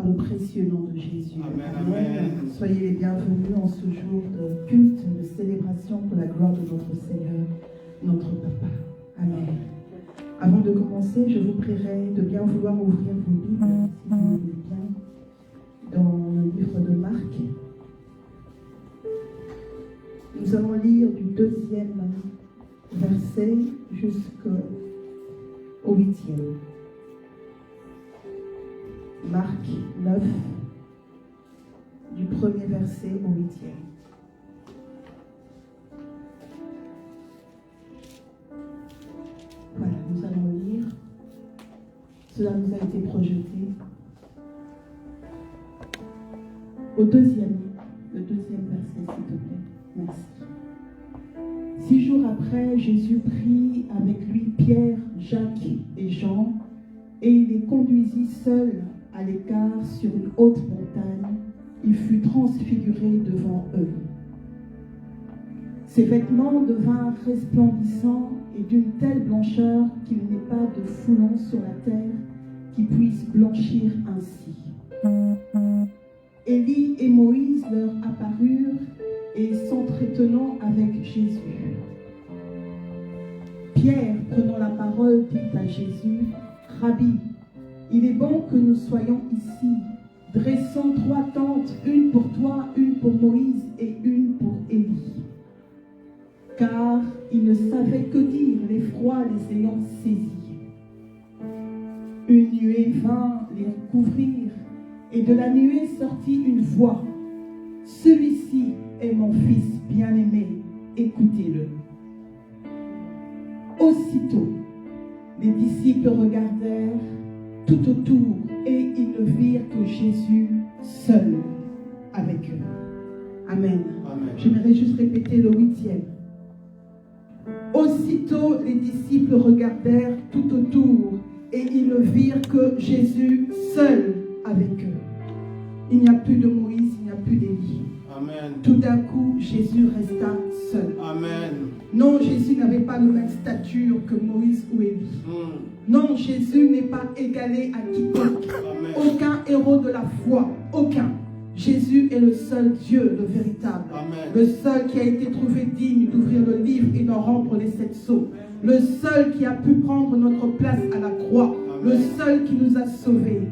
par le précieux nom de Jésus. Amen, Amen. amen. Soyez les bienvenus en ce jour de culte, de célébration pour la gloire de notre Seigneur, notre Papa. Amen. Avant de commencer, je vous prierai de bien vouloir ouvrir vos Bibles, si vous voulez bien, dans le livre de Marc. Nous allons lire du 2e verset jusqu'au 8e. Marc 9, du 1er verset au 8e. Voilà, nous allons lire. Cela nous a été projeté. Le deuxième verset, s'il te plaît. Merci. 6 jours après, Jésus prit avec lui Pierre, Jacques et Jean, et il les conduisit seuls à l'écart sur une haute montagne. Il fut transfiguré devant eux. Ses vêtements devinrent resplendissants et d'une telle blancheur qu'il n'est pas de foulon sur la terre qui puisse blanchir ainsi. Élie et Moïse leur apparurent et s'entretenant avec Jésus. Pierre, prenant la parole, dit à Jésus, « Rabbi, il est bon que nous soyons ici. Dressons 3 tentes, une pour toi, une pour Moïse et une pour Élie. » Car ils ne savaient que dire, l'effroi les ayant saisis. Une nuée vint les couvrir, et de la nuée sortit une voix. « Celui-ci est mon fils bien-aimé, écoutez-le. » Aussitôt, les disciples regardèrent tout autour et ils ne virent que Jésus seul avec eux. Amen. Amen. J'aimerais juste répéter le 8e. Aussitôt, les disciples regardèrent tout autour et ils ne virent que Jésus seul avec eux. Il n'y a plus de Moïse, il n'y a plus d'Élie. Amen. Tout d'un coup, Jésus resta seul. Amen. Non, Jésus n'avait pas la même stature que Moïse ou Élie. Non, Jésus n'est pas égalé à quiconque. Amen. Aucun héros de la foi, aucun. Jésus est le seul Dieu, le véritable. Amen. Le seul qui a été trouvé digne d'ouvrir le livre et d'en rompre les 7 sceaux. Le seul qui a pu prendre notre place à la croix. Amen. Le seul qui nous a sauvés.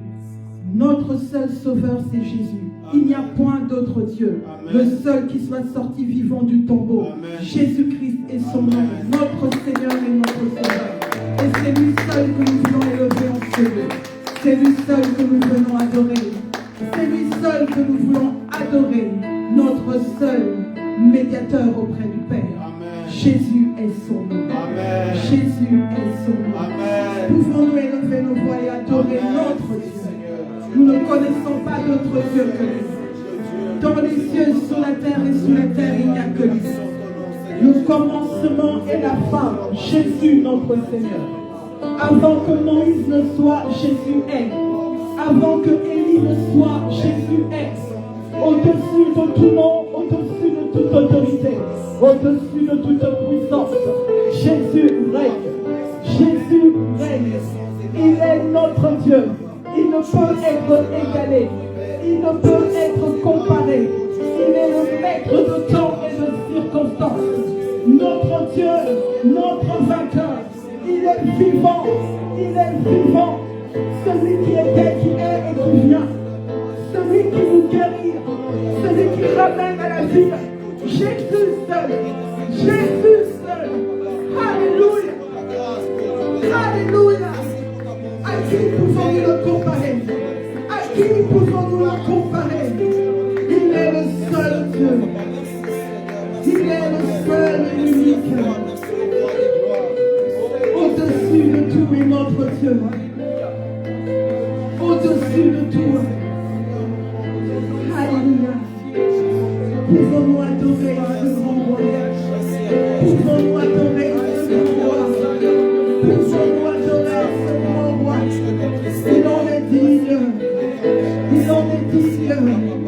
Notre seul sauveur, c'est Jésus. Il n'y a point d'autre Dieu. Amen. Le seul qui soit sorti vivant du tombeau. Amen. Jésus-Christ est son nom. Amen. Notre Seigneur et notre Sauveur. Et c'est lui seul que nous voulons élever en ce lieu. C'est lui seul que nous venons adorer. C'est lui seul que nous voulons adorer. Notre seul médiateur auprès du Père. Amen. Jésus est son nom. Amen. Jésus est son nom. Amen. Pouvons-nous élever nos voix et adorer Amen. notre Dieu? Nous ne connaissons pas d'autre Dieu que lui. Dans les cieux, sur la terre et sous la terre, il n'y a que lui. Le commencement et la fin, Jésus notre Seigneur. Avant que Moïse ne soit, Jésus est. Avant que Élie ne soit, Jésus est. Au-dessus de tout nom, au-dessus de toute autorité, au-dessus de toute puissance, Jésus règne. Jésus règne. Il est notre Dieu. Il ne peut être égalé. Il ne peut être comparé. Il est le maître de temps et de circonstances. Notre Dieu, notre vainqueur. Il est vivant. Il est vivant. Celui qui était, qui est et qui vient. Celui qui nous guérit. Celui qui ramène à la vie. Jésus seul. Jésus seul. Alléluia. Alléluia. À qui pouvons-nous le comparer? À qui pouvons-nous le comparer? Il est le seul Dieu. Il est le seul et unique. Au-dessus de tout est notre Dieu. Au-dessus de tout. Alléluia. Pouvons-nous adorer ce grand roi? Pouvons-nous adorer ce grand roi? Pouvons-nous adorer ce grand roi? Il en est digne. Il en est digne.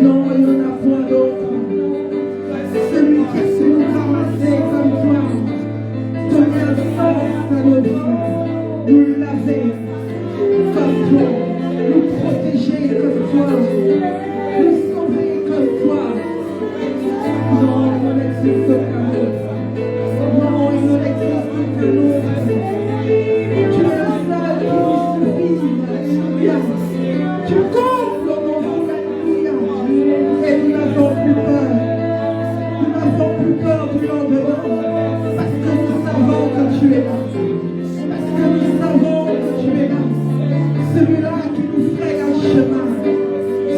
Non, il n'y en a point d'autre. Celui qui a su nous ramasser comme toi, donner un sens à nos vies, nous laver comme toi, nous protéger comme toi, nous sauver comme toi. Non, il n'existe aucun autre. Non, il n'existe aucun autre. Tu es le seul qui nous suffit. Alléluia. Tu combles nos vies. Alléluia. Et nous n'avons plus peur. Nous n'avons plus peur du lendemain. Parce que nous savons que tu es là. Parce que nous savons que tu es là. Celui-là qui nous fait un chemin.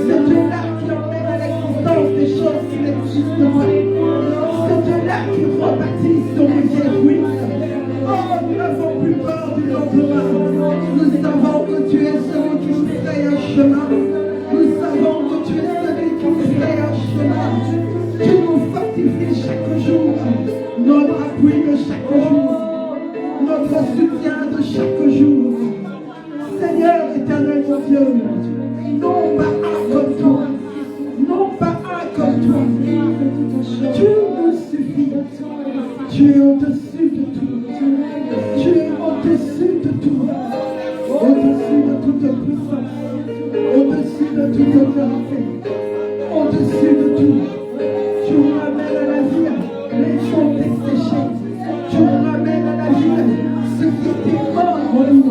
C'est Dieu-là qui emmène à l'existence des choses qui n'existent pas. C'est Dieu-là qui rebâtit sur les vieilles ruines. Oh, nous n'avons plus peur du lendemain. Nous savons que tu es celui qui nous fait un chemin. Nous savons que tu es celui qui nous fait un chemin. Tu nous fortifies chaque jour. Notre appui de chaque jour. Notre soutien de chaque jour. Seigneur éternel mon Dieu, non pas un comme toi, non pas un comme toi. Tu nous suffis. Tu es au-dessus de tout. Tu es au-dessus de tout. Au-dessus de toute puissance. Au-dessus de toute autorité. Au-dessus de tout. Tu ramènes à la vie les choses desséchées. Tu ramènes à la vie ce qui était mort en nous.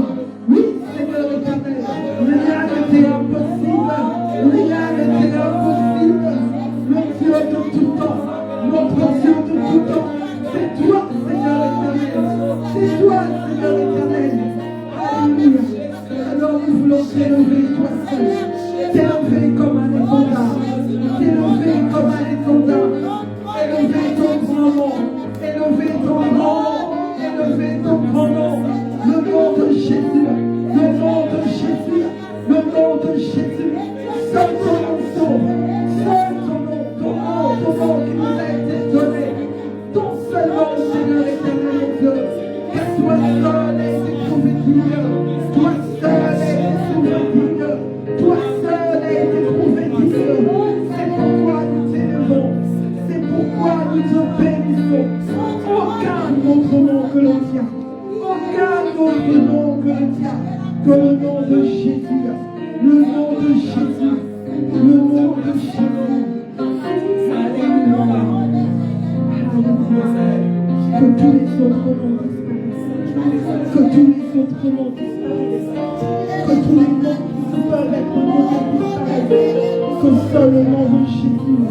Oui, Seigneur éternel, rien n'était impossible. Rien n'était impossible. Le Dieu de tout temps, notre Dieu de tout temps, c'est toi, Seigneur éternel. C'est toi, Seigneur éternel. Alléluia. Alors nous voulons t'élever, toi seul. T'élever comme un étendard. T'élever comme un étendard. Élever ton grand nom. Élever ton grand nom. Élever ton grand nom. Le nom de Jésus. Le nom de Jésus. Le nom de Jésus. Seul ton nom sauve. Seul ton nom qui nous a été donné. Ton seul nom, Seigneur éternel, mon Dieu. Car toi seul a été trouvé digne. Toi seul a été trouvé digne. Toi seul a été trouvé digne. C'est pourquoi nous t'élevons. C'est pourquoi nous te bénissons. Aucun autre nom que le tien. Aucun autre nom que le tien. Que le nom de Jésus. Le nom de Jésus. Le nom de Jésus. Alléluia. Que tous les autres noms disparaissent. Que tous les autres noms disparaissent. Que tous les noms qui peuvent être nommés disparaissent. Que seul le nom de Jésus.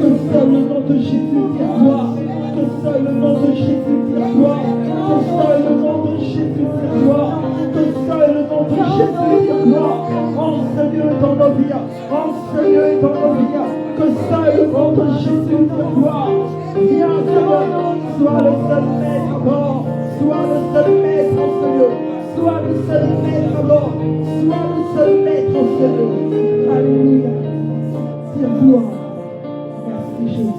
Que seul le nom de Jésus tient gloire. Que seul le nom de Jésus tient gloire. Que seul le nom de Jésus tient gloire. Que seul le nom de Jésus tient gloire. Enseigne dans nos vies. Enseigne dans nos vies. Que seul le nom de Jésus tient gloire. Viens, Seigneur, sois le seul maître à bord. Sois le seul maître en ce lieu. Sois le seul maître à bord. Sois le seul maître en ce lieu. Alléluia. Tire gloire. Merci Jésus.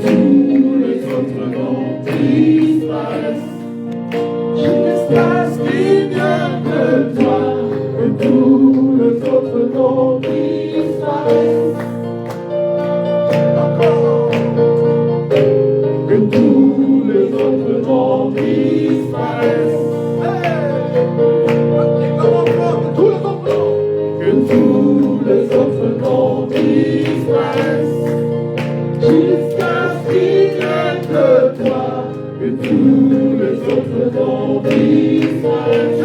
Tous les autres que tous les autres noms disparaissent. Que tous les autres noms disparaissent. Jusqu'à ce qu'il n'y ait que toi. Que tous les autres noms disparaissent.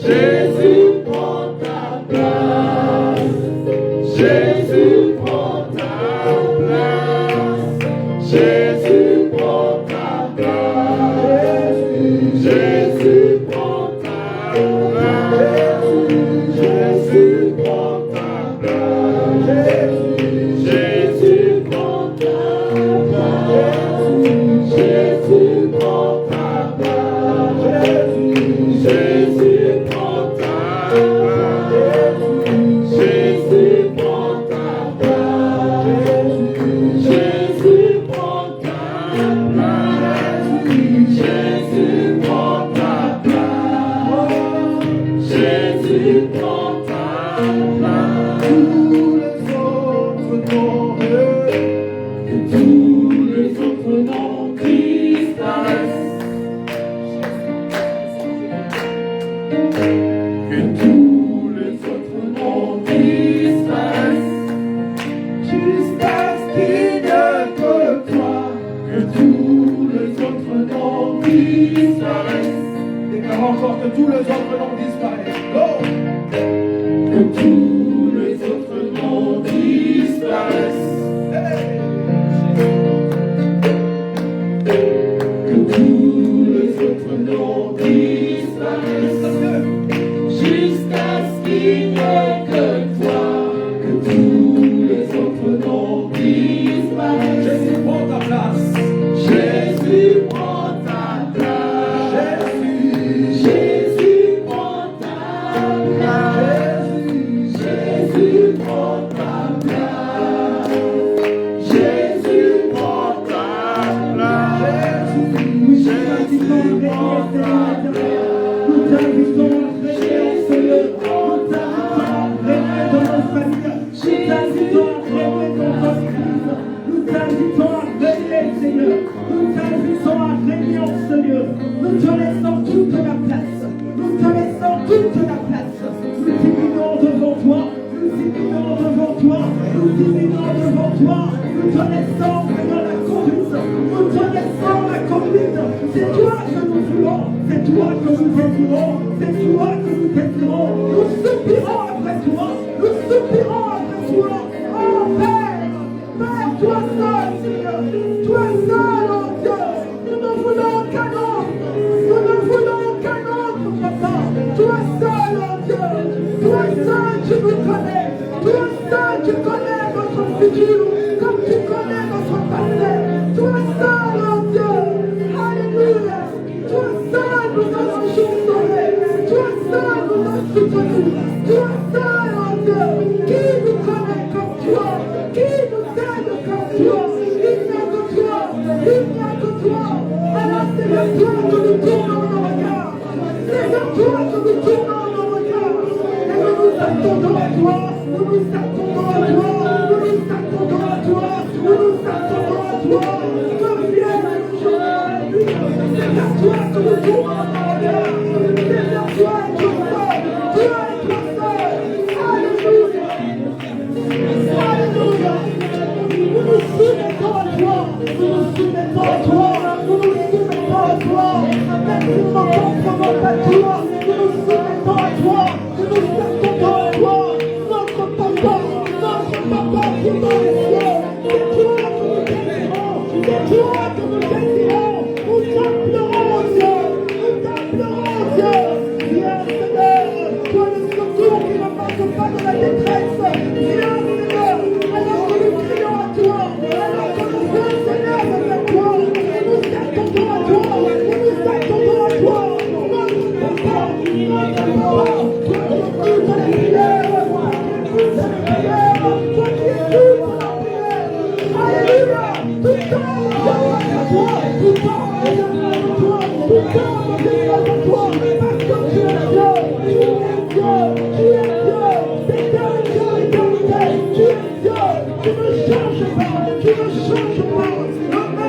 Jésus prend ta place. Jésus prend ta place. Jésus prend ta place. Jésus prend ta place. Jésus prend ta place. Jésus prend ta place. Jésus prend ta place. Jésus prend ta place. Jésus prend ta place. Jésus prend ta place. Jésus prend ta place. Jésus prend ta place. Tous les autres noms disparaissent. Que tous les autres noms disparaissent. Jusqu'à ce qu'il n'y ait que toi. Que tous les autres noms disparaissent. Déclare encore que tous les autres noms disparaissent. Go! Que tous les autres noms disparaissent. Que tous les autres noms disparaissent. Jusqu'à ce qu'il n'y ait que toi. Que tous les autres noms disparaissent. Jésus prend ta place. Jésus prend ta place. Jésus prend ta place. Jésus prend ta place. Jésus prend ta place. Jésus prend ta place. Nous t'invitons à régner en Seigneur. Nous t'invitons à régner dans notre Église. Nous t'invitons à régner, Seigneur. Nous t'invitons à régner en Seigneur. Nous te laissons toute la place. Nous te laissons toute la place. Nous t'humilions devant toi. Nous t'humilions devant toi. Nous t'humilions devant toi. Nous te laissons, Seigneur, la conduite. Nous te laissons la conduite. C'est toi que nous voulons. C'est toi que nous désirons. C'est toi que nous désirons. Nous soupirons après toi. Nous soupirons après toi. Oh Père, Père, toi seul, Seigneur. Toi seul, oh Dieu. Nous ne voulons qu'un autre. Nous ne voulons qu'un autre, Papa. Toi seul, oh Dieu. Toi seul, tu nous connais. Toi seul, tu connais notre futur. Comme tu connais notre passé. Toi seul, oh Dieu. Alléluia. Toi seul nous avons sauvé. Toi seul nous as soutenus. Toi seul, oh Dieu. Qui nous connaît comme toi? Qui nous aide comme toi? Il n'y a que toi. Il n'y a que toi. Alors c'est vers toi que nous tournons nos regards. C'est vers toi que nous tournons nos regards. Et nous nous attendons à toi. Nous nous attendons à toi. Nous nous attendons à toi. Nous nous attendons à toi. Que vienne le jour. C'est vers toi que nous tournons nos regards. C'est vers toi et toi seul. Toi et toi seul. Alléluia. Alléluia. Nous nous soumettons à toi. Nous nous soumettons à toi. Nous nous soumettons à toi. Même si nous ne comprenons pas toi. Nous nous soumettons à toi. Nous nous attendons à toi. Notre papa qui est dans les cieux. C'est toi que nous désirons. C'est toi que nous désirons. Nous t'appellerons, Dieu. Nous t'appellerons, Dieu. Viens, Seigneur. Toi le secours qui ne manque pas de la détresse. Viens, Seigneur. Alors que nous crions à toi. Alors que nos voix s'élèvent vers toi. Nous t'attendons à toi. Nous nous attendons à toi. Notre papa. Notre papa. Toi qui écoutes la prière. Toi qui écoutes la prière. Toi qui écoutes la prière. Alléluia. Tout temps, à toi. Tout temps, à toi. Tout temps, à toi. Parce que tu es Dieu. Tu es Dieu. Tu es Dieu. D'éternité en éternité. Tu es Dieu. Tu ne changes pas. Tu ne changes pas.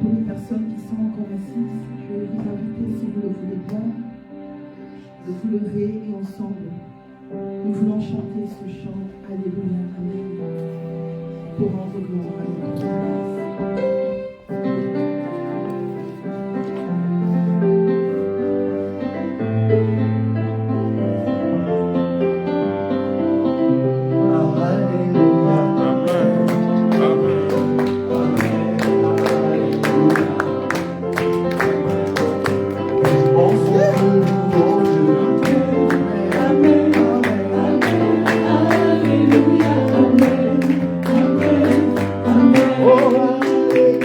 Pour les personnes qui sont encore assises, je vais vous inviter, si vous le voulez bien, de vous lever et ensemble, nous voulons chanter ce chant. Alléluia, Alléluia, pour rendre gloire à notre Dieu. Oh,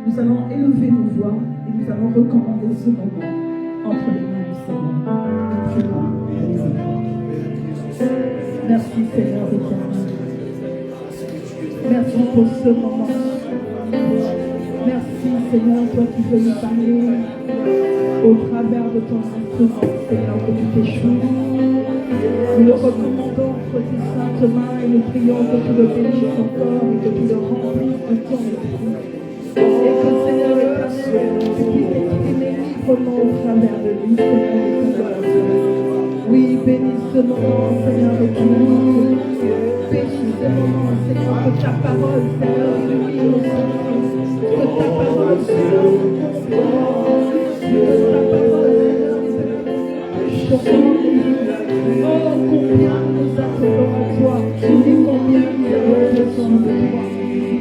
Nous allons élever nos voix et nous allons recommander ce moment entre les mains du Seigneur. Prions. Merci Seigneur éternel. Merci pour ce moment. Merci Seigneur, toi qui veux nous parler au travers de ton instrument, Seigneur, que tu t'échoues. Nous le recommandons entre tes saintes mains et nous prions que tu le bénisses encore et que tu le remplisses de ton esprit. Et que Seigneur éternel, tu puisses exprimer librement au travers de lui, Seigneur éternel. Oui, bénis ce moment, Seigneur éternel. Bénis ce moment, Seigneur, que ta parole, Seigneur, illumine nos sens. Que ta parole, Seigneur, nous confirme. Que ta parole, Seigneur, oh, combien nous attendons à toi et combien nous avons besoin de toi.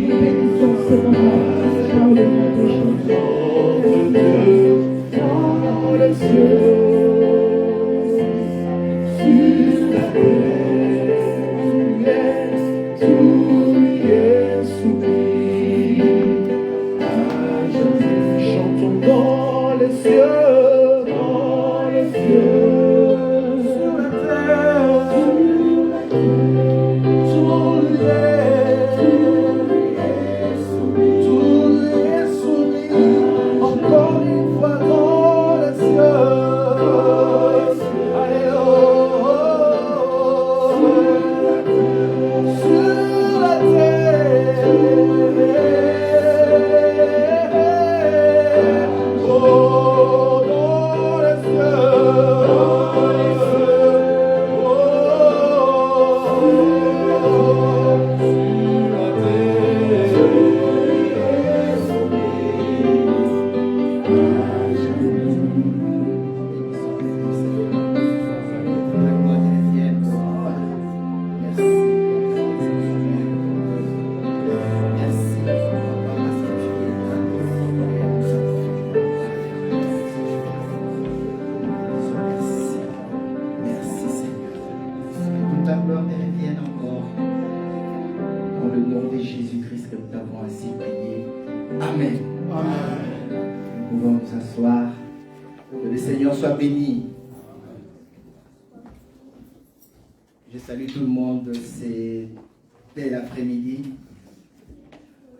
Nous bénissons ce moment dans le nom de Jésus. Dans les cieux, sur la terre, tout est soumis à Jésus. Chantons dans les cieux, dans les cieux.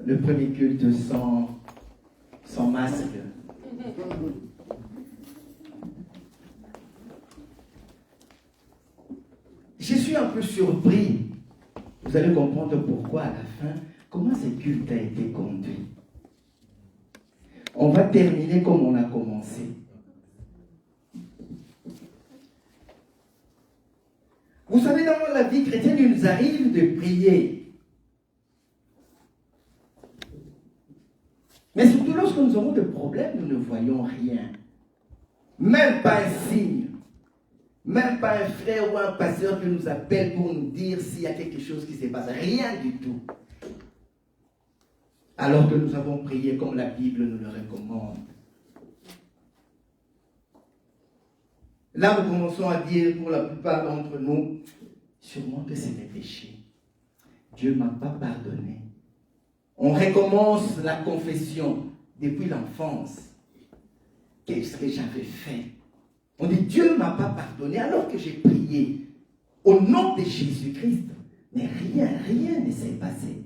Le premier culte sans masque. Je suis un peu surpris. Vous allez comprendre pourquoi à la fin, comment ce culte a été conduit. On va terminer comme on a commencé. Vous savez, dans la vie chrétienne, il nous arrive de prier. Mais surtout lorsque nous avons des problèmes, nous ne voyons rien. Même pas un signe. Même pas un frère ou un pasteur qui nous appelle pour nous dire s'il y a quelque chose qui se passe. Rien du tout. Alors que nous avons prié comme la Bible nous le recommande. Là, nous commençons à dire pour la plupart d'entre nous, sûrement que c'est mes péchés. Dieu ne m'a pas pardonné. On recommence la confession depuis l'enfance. Qu'est-ce que j'avais fait? On dit Dieu ne m'a pas pardonné alors que j'ai prié au nom de Jésus-Christ. Mais rien ne s'est passé.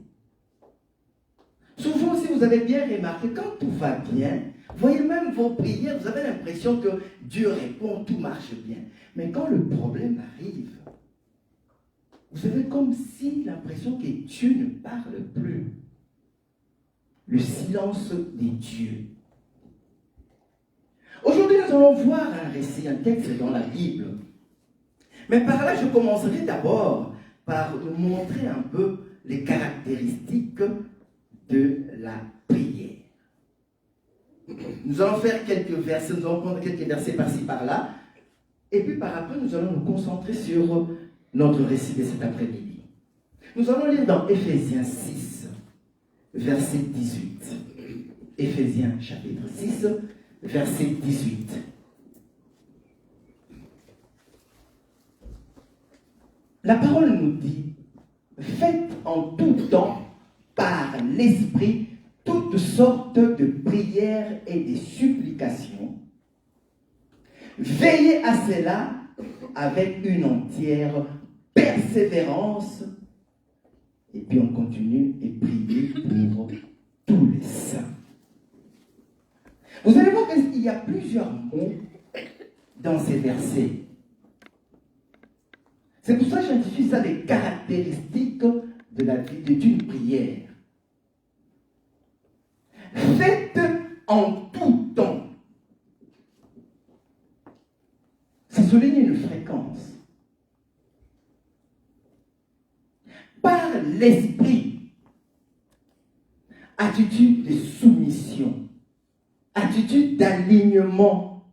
Souvent, si vous avez bien remarqué, quand tout va bien, voyez même vos prières, vous avez l'impression que Dieu répond, tout marche bien. Mais quand le problème arrive, vous avez comme si l'impression que Dieu ne parle plus. Le silence des dieux. Aujourd'hui, nous allons voir un récit, un texte dans la Bible. Mais par là, je commencerai d'abord par vous montrer un peu les caractéristiques de la prière. Nous allons faire quelques versets, nous allons prendre quelques versets par-ci, par-là. Et puis par après, nous allons nous concentrer sur notre récit de cet après-midi. Nous allons lire dans Éphésiens 6, verset 18. Éphésiens chapitre 6, verset 18. La parole nous dit, faites en tout temps par l'Esprit toutes sortes de prières et de supplications. Veillez à cela avec une entière persévérance. Et puis on continue et priez pour tous les saints. Vous allez voir qu'il y a plusieurs mots dans ces versets. C'est pour ça que j'identifie ça des caractéristiques de la vie d'une prière. Faites en tout temps. Ça souligne une fréquence. Par l'esprit, attitude de soumission, attitude d'alignement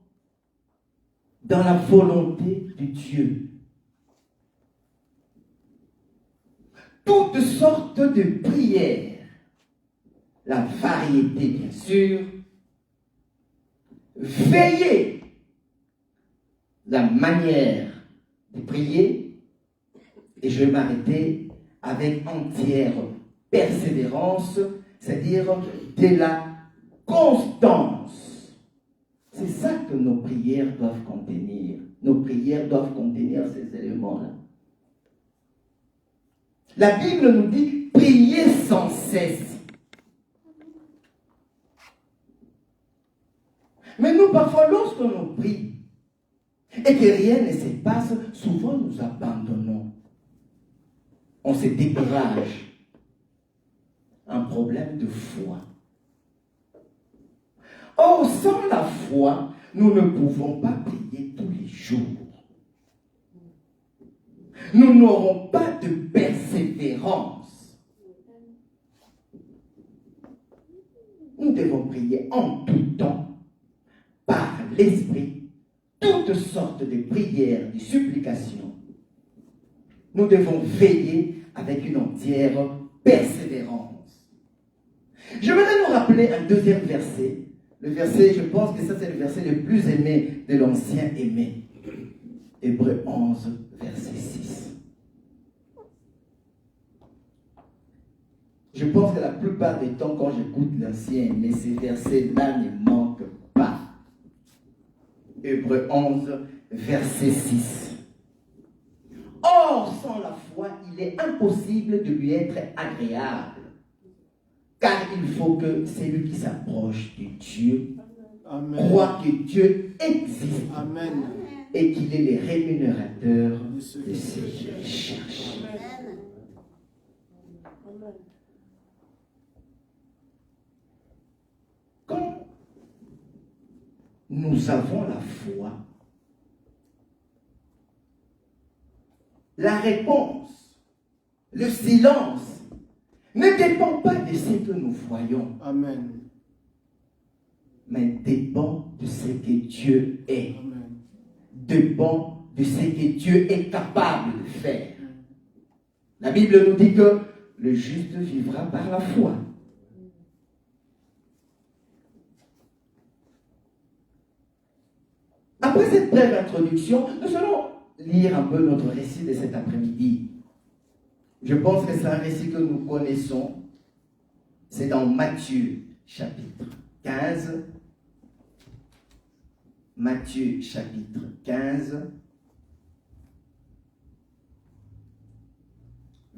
dans la volonté de Dieu. Toutes sortes de prières, la variété bien sûr, veillez la manière de prier, et je vais m'arrêter avec entière persévérance, c'est-à-dire de la constance. C'est ça que nos prières doivent contenir. Nos prières doivent contenir ces éléments-là. La Bible nous dit priez sans cesse. Mais nous, parfois, lorsque nous prions et que rien ne se passe, souvent nous abandonnons. On se décourage. Un problème de foi. Or, sans la foi, nous ne pouvons pas prier tous les jours. Nous n'aurons pas de persévérance. Nous devons prier en tout temps, par l'Esprit, toutes sortes de prières, de supplications. Nous devons veiller avec une entière persévérance. Je voudrais nous rappeler un deuxième verset. Le verset, je pense que ça c'est le verset le plus aimé de l'ancien aimé. Hébreux 11, verset 6. Je pense que la plupart des temps, quand j'écoute l'ancien aimé, ces versets-là ne manquent pas. Hébreux 11, verset 6. Or, sans la foi, il est impossible de lui être agréable. Car il faut que celui qui s'approche de Dieu croit que Dieu existe. Amen. Et qu'il est le rémunérateur de ceux qui le cherchent. Quand nous avons la foi, la réponse, le silence ne dépend pas de ce que nous voyons. Amen. Mais dépend de ce que Dieu est. Amen. Dépend de ce que Dieu est capable de faire. La Bible nous dit que le juste vivra par la foi. Après cette brève introduction, nous allons lire un peu notre récit de cet après-midi. Je pense que c'est un récit que nous connaissons. C'est dans Matthieu, chapitre 15. Matthieu, chapitre 15,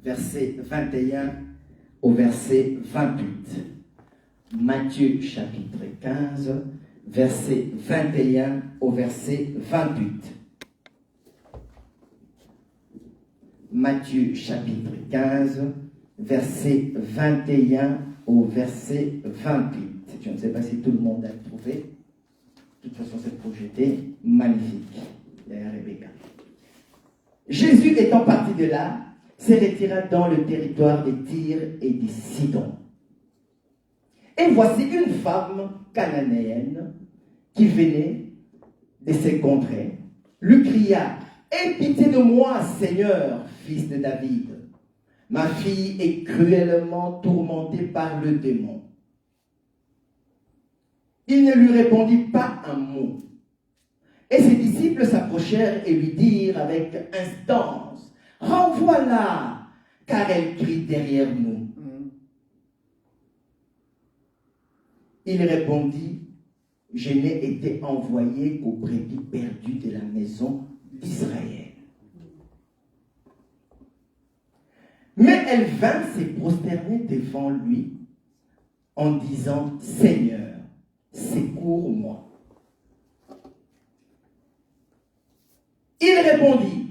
verset 21 au verset 28. Matthieu, chapitre 15, verset 21 au verset 28. Matthieu, chapitre 15, verset 21 au verset 28. Je ne sais pas si tout le monde a trouvé. De toute façon, c'est projeté. Magnifique. Derrière Rebecca. Jésus étant parti de là, se retira dans le territoire des Tyr et des Sidon. Et voici une femme cananéenne qui venait de ces contrées, lui cria: aie pitié de moi, Seigneur, fils de David. Ma fille est cruellement tourmentée par le démon. Il ne lui répondit pas un mot. Et ses disciples s'approchèrent et lui dirent avec instance: renvoie-la, car elle crie derrière nous. Il répondit: je n'ai été envoyé qu'aux brebis perdues de la maison d'Israël. Mais elle vint se prosterner devant lui en disant: Seigneur, secours-moi. Il répondit: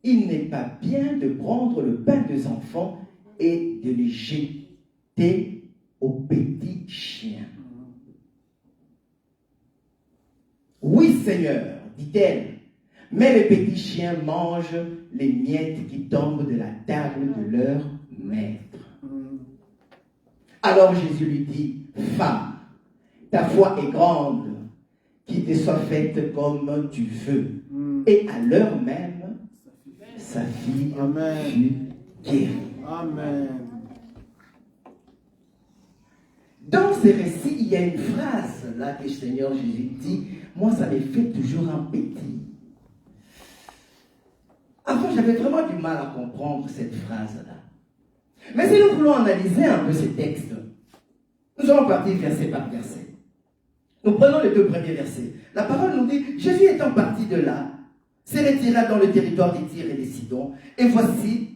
il n'est pas bien de prendre le pain des enfants et de les jeter aux petits chiens. Oui, Seigneur, dit-elle, mais les petits chiens mangent les miettes qui tombent de la table de leur maître. Alors Jésus lui dit: femme, ta foi est grande, qu'il te soit faite comme tu veux. Et à l'heure même, sa fille fut guérie. Amen. Dans ce récit, il y a une phrase là que le Seigneur Jésus dit. Moi, ça me fait toujours un petit. Avant, j'avais vraiment du mal à comprendre cette phrase-là. Mais si nous voulons analyser un peu ces textes, nous allons partir verset par verset. Nous prenons les deux premiers versets. La parole nous dit: Jésus étant parti de là, se retira dans le territoire des Tyr et des Sidon, et voici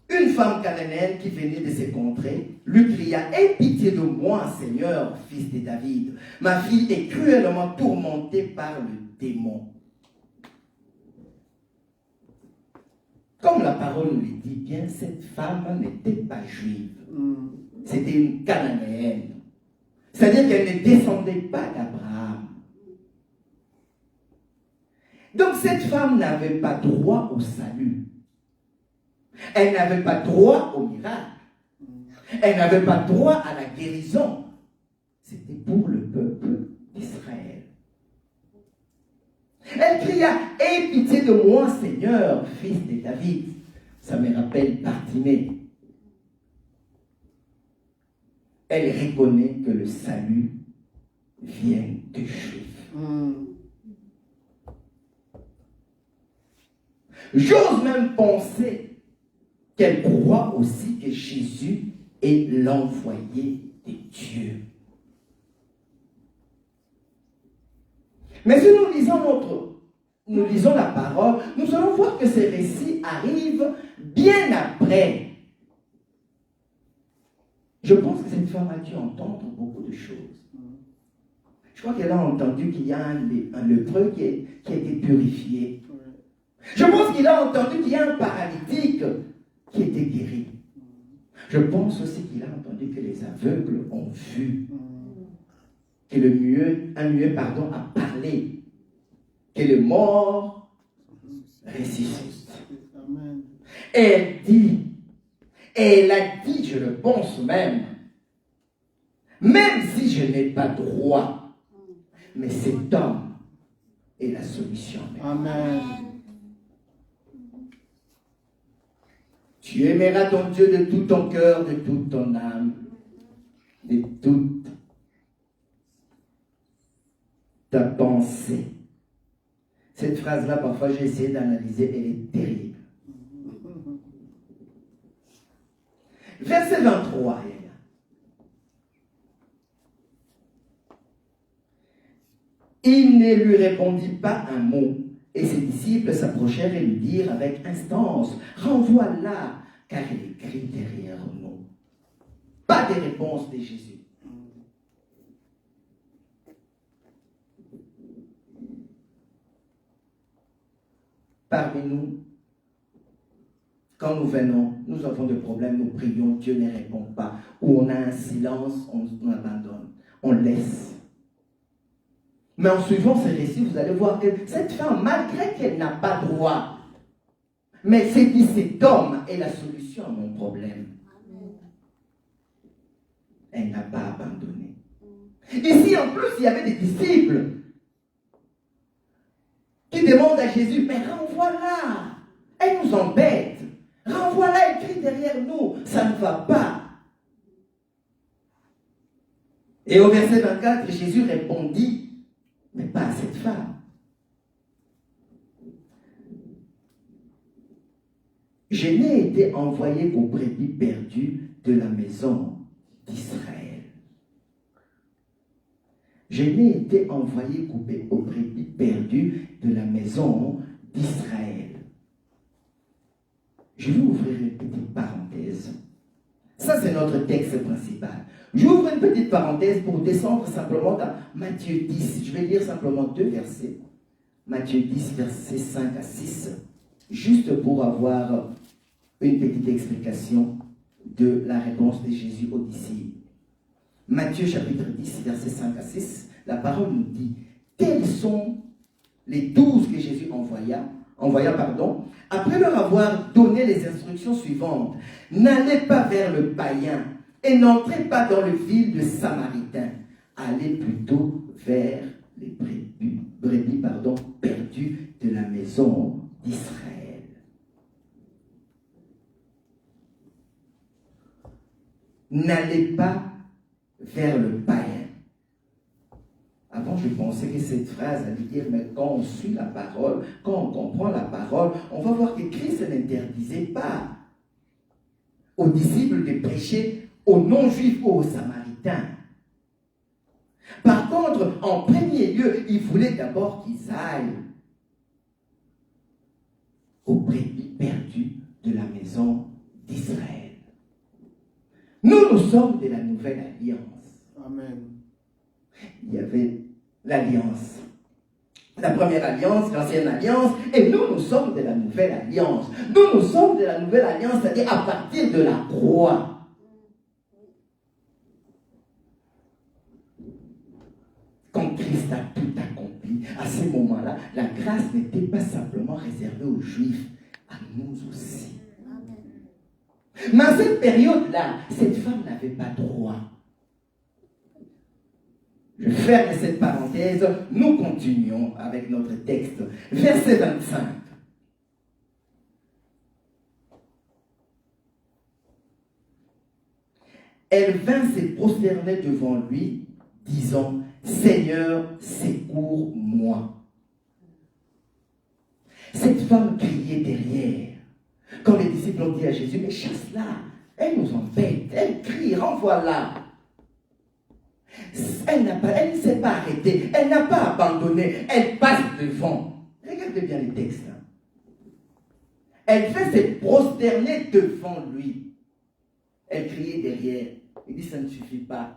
une femme cananéenne qui venait de ces contrées, lui cria: aie pitié de moi, Seigneur, fils de David. Ma fille est cruellement tourmentée par le démon. Comme la parole nous le dit bien, cette femme n'était pas juive. C'était une cananéenne. C'est-à-dire qu'elle ne descendait pas d'Abraham. Donc cette femme n'avait pas droit au salut. Elle n'avait pas droit au miracle. Elle n'avait pas droit à la guérison. C'était pour le peuple d'Israël. Elle cria: aie pitié de moi, Seigneur, fils de David. Ça me rappelle Bartimée. Elle reconnaît que le salut vient des Juifs. J'ose même penser qu'elle croit aussi que Jésus est l'envoyé de Dieu. Mais si nous lisons la parole, nous allons voir que ces récits arrivent bien après. Je pense que cette femme a dû entendre beaucoup de choses. Je crois qu'elle a entendu qu'il y a un lépreux qui a été purifié. Je pense qu'il a entendu qu'il y a un paralytique qui était guéri. Je pense aussi qu'il a entendu que les aveugles ont vu. Que un muet a parlé. Que le mort ressuscite. Et elle a dit, je le pense même si je n'ai pas droit, mais cet homme est la solution. Amen. Tu aimeras ton Dieu de tout ton cœur, de toute ton âme, de toute ta pensée. Cette phrase-là, parfois, j'ai essayé d'analyser, elle est terrible. Verset 23, il y a. Il ne lui répondit pas un mot, et ses disciples s'approchèrent et lui dirent avec instance, renvoie-la, car il écrit derrière nous. Pas de réponse de Jésus. Parmi nous, quand nous venons, nous avons des problèmes, nous prions, Dieu ne répond pas. Ou on a un silence, on abandonne, on laisse. Mais en suivant ce récit, vous allez voir que cette femme, malgré qu'elle n'a pas droit, mais c'est dit, cet homme est la solution à mon problème. Elle n'a pas abandonné. Ici, en plus, il y avait des disciples qui demandent à Jésus, mais renvoie-la, elle nous embête. Renvoie-la, elle crie derrière nous, ça ne va pas. Et au verset 24, Jésus répondit, mais pas à cette femme. Je n'ai été envoyé qu'aux brebis perdues de la maison d'Israël. Je n'ai été envoyé qu'aux brebis perdues de la maison d'Israël. Je vais ouvrir une petite parenthèse. Ça, c'est notre texte principal. J'ouvre une petite parenthèse pour descendre simplement dans Matthieu 10. Je vais lire simplement 2 versets. Matthieu 10, versets 5 à 6. Juste pour avoir une petite explication de la réponse de Jésus aux disciples. Matthieu chapitre 10, versets 5 à 6. La parole nous dit, tels sont les 12 que Jésus envoya, après leur avoir donné les instructions suivantes. N'allez pas vers le païen et n'entrez pas dans le ville de Samaritains. Allez plutôt vers les brebis perdues de la maison d'Israël. N'allez pas vers le païen. Avant, je pensais que cette phrase allait dire, mais quand on suit la parole, quand on comprend la parole, on va voir que Christ n'interdisait pas aux disciples de prêcher aux non-juifs ou aux samaritains. Par contre, en premier lieu, il voulait d'abord qu'ils aillent aux brebis perdues de la maison d'Israël. Nous sommes de la nouvelle alliance. Amen. Il y avait l'alliance. La première alliance, l'ancienne alliance, et nous sommes de la nouvelle alliance. Nous sommes de la nouvelle alliance, c'est-à-dire à partir de la croix. Quand Christ a tout accompli, à ce moment-là, la grâce n'était pas simplement réservée aux Juifs, à nous aussi. Mais à cette période-là, cette femme n'avait pas droit. Je ferme cette parenthèse, nous continuons avec notre texte. Verset 25. Elle vint se prosterner devant lui, disant, Seigneur, secours-moi. Cette femme criait derrière. Quand les disciples ont dit à Jésus, mais chasse-la, elle nous embête, elle crie, renvoie-la. Elle ne s'est pas arrêtée, elle n'a pas abandonné, elle passe devant. Regardez bien les textes. Elle fait se prosterner devant lui. Elle criait derrière. Il dit, ça ne suffit pas.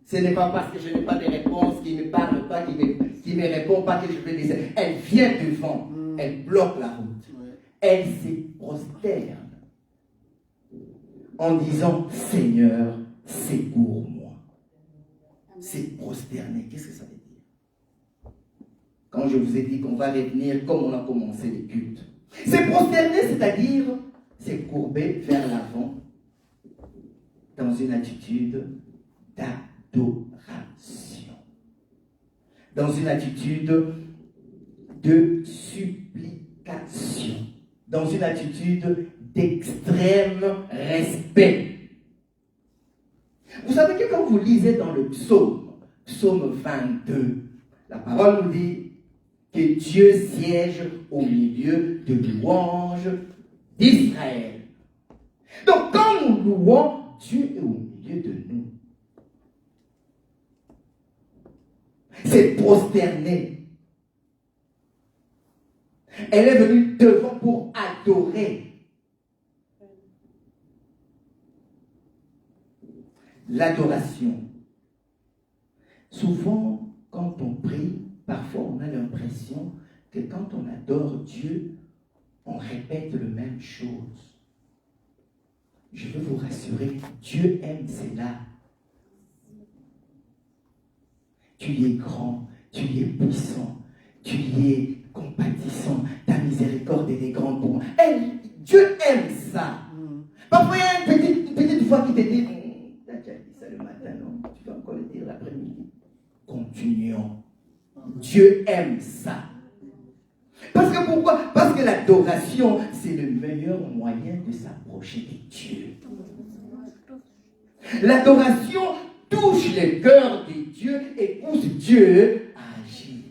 Ce n'est pas parce que je n'ai pas de réponse, qu'il ne me parle pas, qu'il ne me répond pas que je vais laisser. Elle vient devant, elle bloque la route. Elle se prosterne en disant, Seigneur, secours-moi. C'est prosterner. Qu'est-ce que ça veut dire? Quand je vous ai dit qu'on va revenir comme on a commencé les cultes. C'est prosterner, c'est-à-dire c'est courber vers l'avant dans une attitude d'adoration. Dans une attitude de supplication, dans une attitude d'extrême respect. Vous savez que quand vous lisez dans le psaume 22, la parole nous dit que Dieu siège au milieu de louanges d'Israël. Donc quand nous louons, Dieu est au milieu de nous. C'est prosterné. Elle est venue devant pour adorer. L'adoration. Souvent, quand on prie, parfois on a l'impression que quand on adore Dieu, on répète la même chose. Je veux vous rassurer, Dieu aime cela. Tu y es grand, tu y es puissant, tu y es compatissant, ta miséricorde est grande pour moi. Dieu aime ça. Parfois, il y a une petite voix qui te dit, tu as dit ça le matin, non? Tu vas encore le dire l'après-midi. Continuons. Dieu aime ça. Parce que pourquoi? Parce que l'adoration, c'est le meilleur moyen de s'approcher de Dieu. L'adoration touche le cœur de Dieu et pousse Dieu à agir.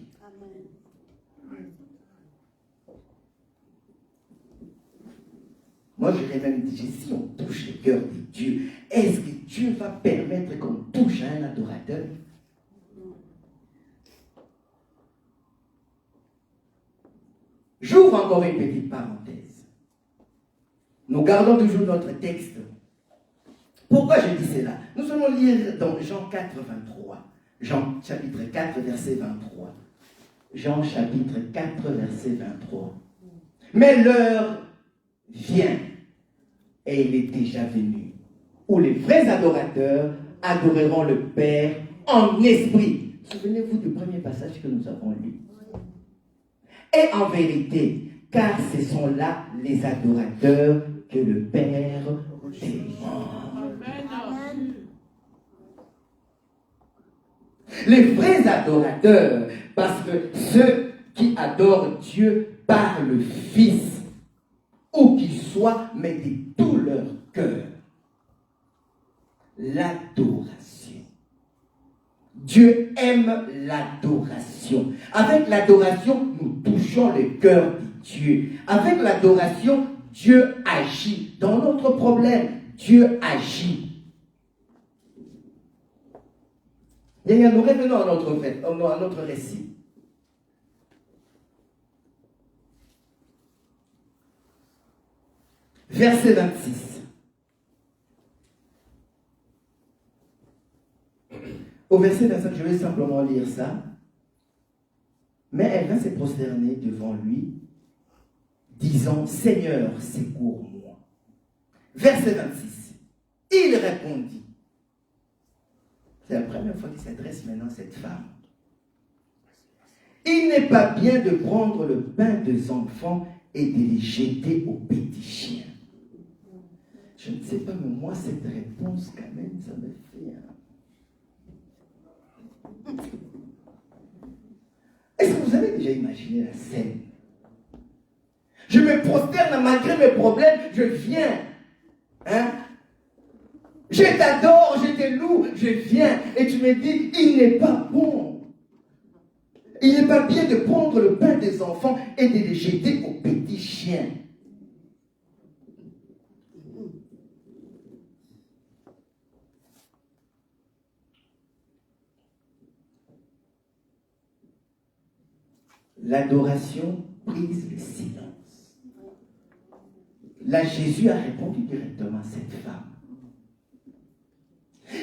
Moi, je l'ai même dit, si on touche le cœur de Dieu, est-ce que Dieu va permettre qu'on touche à un adorateur? J'ouvre encore une petite parenthèse. Nous gardons toujours notre texte. Pourquoi je dis cela? Nous allons lire dans Jean 4, 23. Jean chapitre 4, verset 23. Jean chapitre 4, verset 23. Mais l'heure vient, et il est déjà venu, où les vrais adorateurs adoreront le Père en esprit. Souvenez-vous du premier passage que nous avons lu. Et en vérité, car ce sont là les adorateurs que le Père demande. Les vrais adorateurs, parce que ceux qui adorent Dieu par le Fils, où qu'il soit, mais de tout leur cœur. L'adoration. Dieu aime l'adoration. Avec l'adoration, nous touchons le cœur de Dieu. Avec l'adoration, Dieu agit. Dans notre problème, Dieu agit. D'ailleurs, nous revenons à notre récit. Verset 26. Au verset 25, je vais simplement lire ça. Mais elle vint se prosterner devant lui, disant, Seigneur, secours-moi. Verset 26. Il répondit. C'est la première fois qu'il s'adresse maintenant à cette femme. Il n'est pas bien de prendre le pain des enfants et de les jeter aux petits chiens. Je ne sais pas, mais moi, cette réponse, quand même, ça me fait... Est-ce que vous avez déjà imaginé la scène? Je me prosterne malgré mes problèmes, je viens. Je t'adore, je te loue, je viens. Et tu me dis, il n'est pas bon. Il n'est pas bien de prendre le pain des enfants et de les jeter aux petits chiens. L'adoration brise le silence. Là, Jésus a répondu directement à cette femme.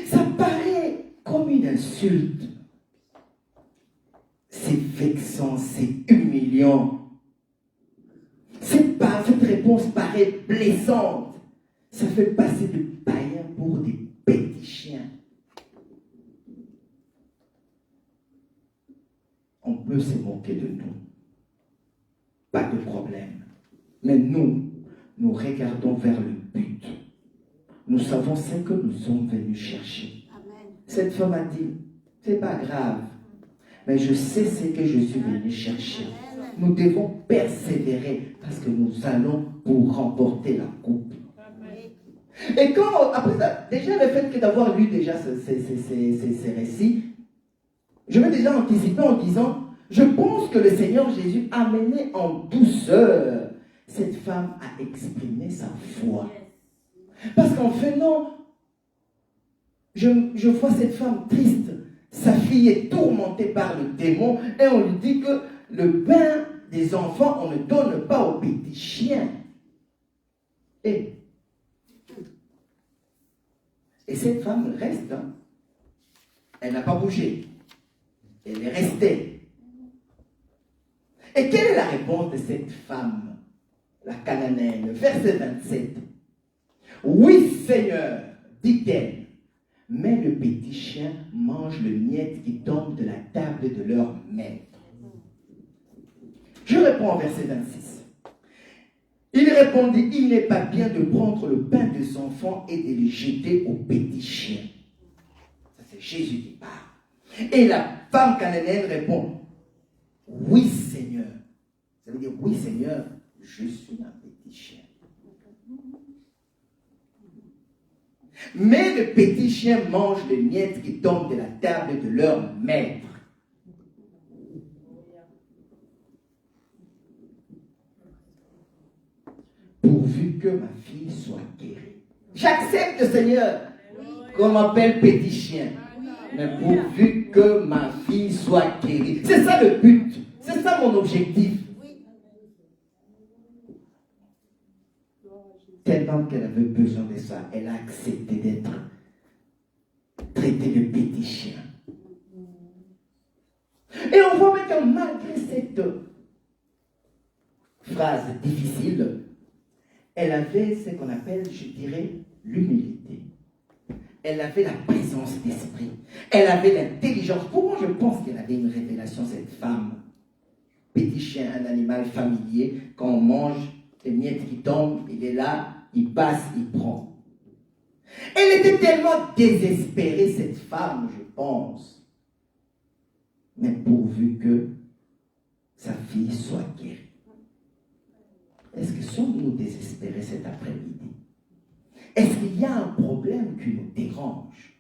Ça paraît comme une insulte. C'est vexant, c'est humiliant. Cette réponse paraît blessante. Ça fait passer de païens pour des petits chiens. On peut se moquer de nous. Pas de problème. Mais nous regardons vers le but. Nous savons ce que nous sommes venus chercher. Amen. Cette femme a dit, c'est pas grave, mais je sais ce que je suis venu chercher. Amen. nous devons persévérer parce que nous allons pour remporter la coupe. Et quand, après ça, déjà le fait que d'avoir lu déjà ces récits, je vais déjà anticiper en disant, je pense que le Seigneur Jésus a mené en douceur cette femme à exprimer sa foi. Parce qu'en fait, non, je vois cette femme triste. Sa fille est tourmentée par le démon et on lui dit que le pain des enfants, on ne donne pas aux petits chiens. Et cette femme reste. Hein. Elle n'a pas bougé. Elle est restée. Et quelle est la réponse de cette femme, la Cananéenne? Verset 27. Oui, Seigneur, dit-elle, mais le petit chien mange le miette qui tombe de la table de leur maître. Je réponds au verset 26. Il répondit, il n'est pas bien de prendre le pain des enfants et de le jeter aux petits chiens. Ça, c'est Jésus qui parle. Et la femme cananéenne répond, oui, Seigneur. Ça veut dire, oui, Seigneur, je suis un petit chien. Mais le petit chien mange les miettes qui tombent de la table de leur maître. Pourvu que ma fille soit guérie. J'accepte, Seigneur, qu'on m'appelle petit chien. Mais pourvu que ma fille soit guérie. C'est ça le but. C'est ça mon objectif. Tellement qu'elle avait besoin de ça, elle a accepté d'être traitée de petit chien. Et on voit que malgré cette phrase difficile, elle avait ce qu'on appelle, je dirais, l'humilité. Elle avait la présence d'esprit. Elle avait l'intelligence. Pourquoi je pense qu'elle avait une révélation, cette femme? Petit chien, un animal familier, quand on mange, les miettes qui tombent, il est là, il passe, il prend. Elle était tellement désespérée, cette femme, je pense. Mais pourvu que sa fille soit guérie. Est-ce que sommes-nous désespérés cet après-midi? Est-ce qu'il y a un problème qui nous dérange?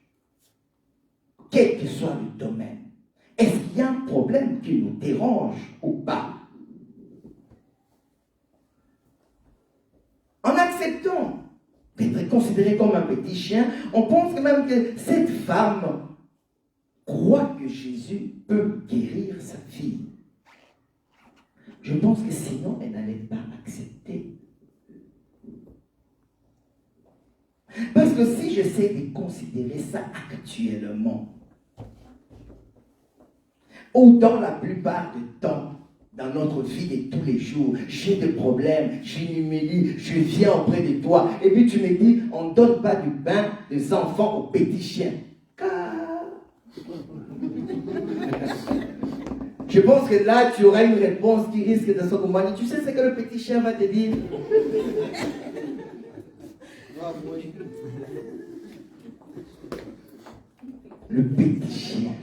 Quel que soit le domaine. Est-ce qu'il y a un problème qui nous dérange ou pas? En acceptant d'être considéré comme un petit chien, on pense quand même que cette femme croit que Jésus peut guérir sa fille. Je pense que sinon, elle n'allait pas accepter. Parce que si j'essaie de considérer ça actuellement, ou dans la plupart du temps, dans notre vie de tous les jours, j'ai des problèmes, je m'humilie, je viens auprès de toi, et puis tu me dis, on ne donne pas du pain des enfants aux petits chiens. Je pense que là, tu auras une réponse qui risque de se commander. Tu sais ce que le petit chien va te dire? Le petit chien.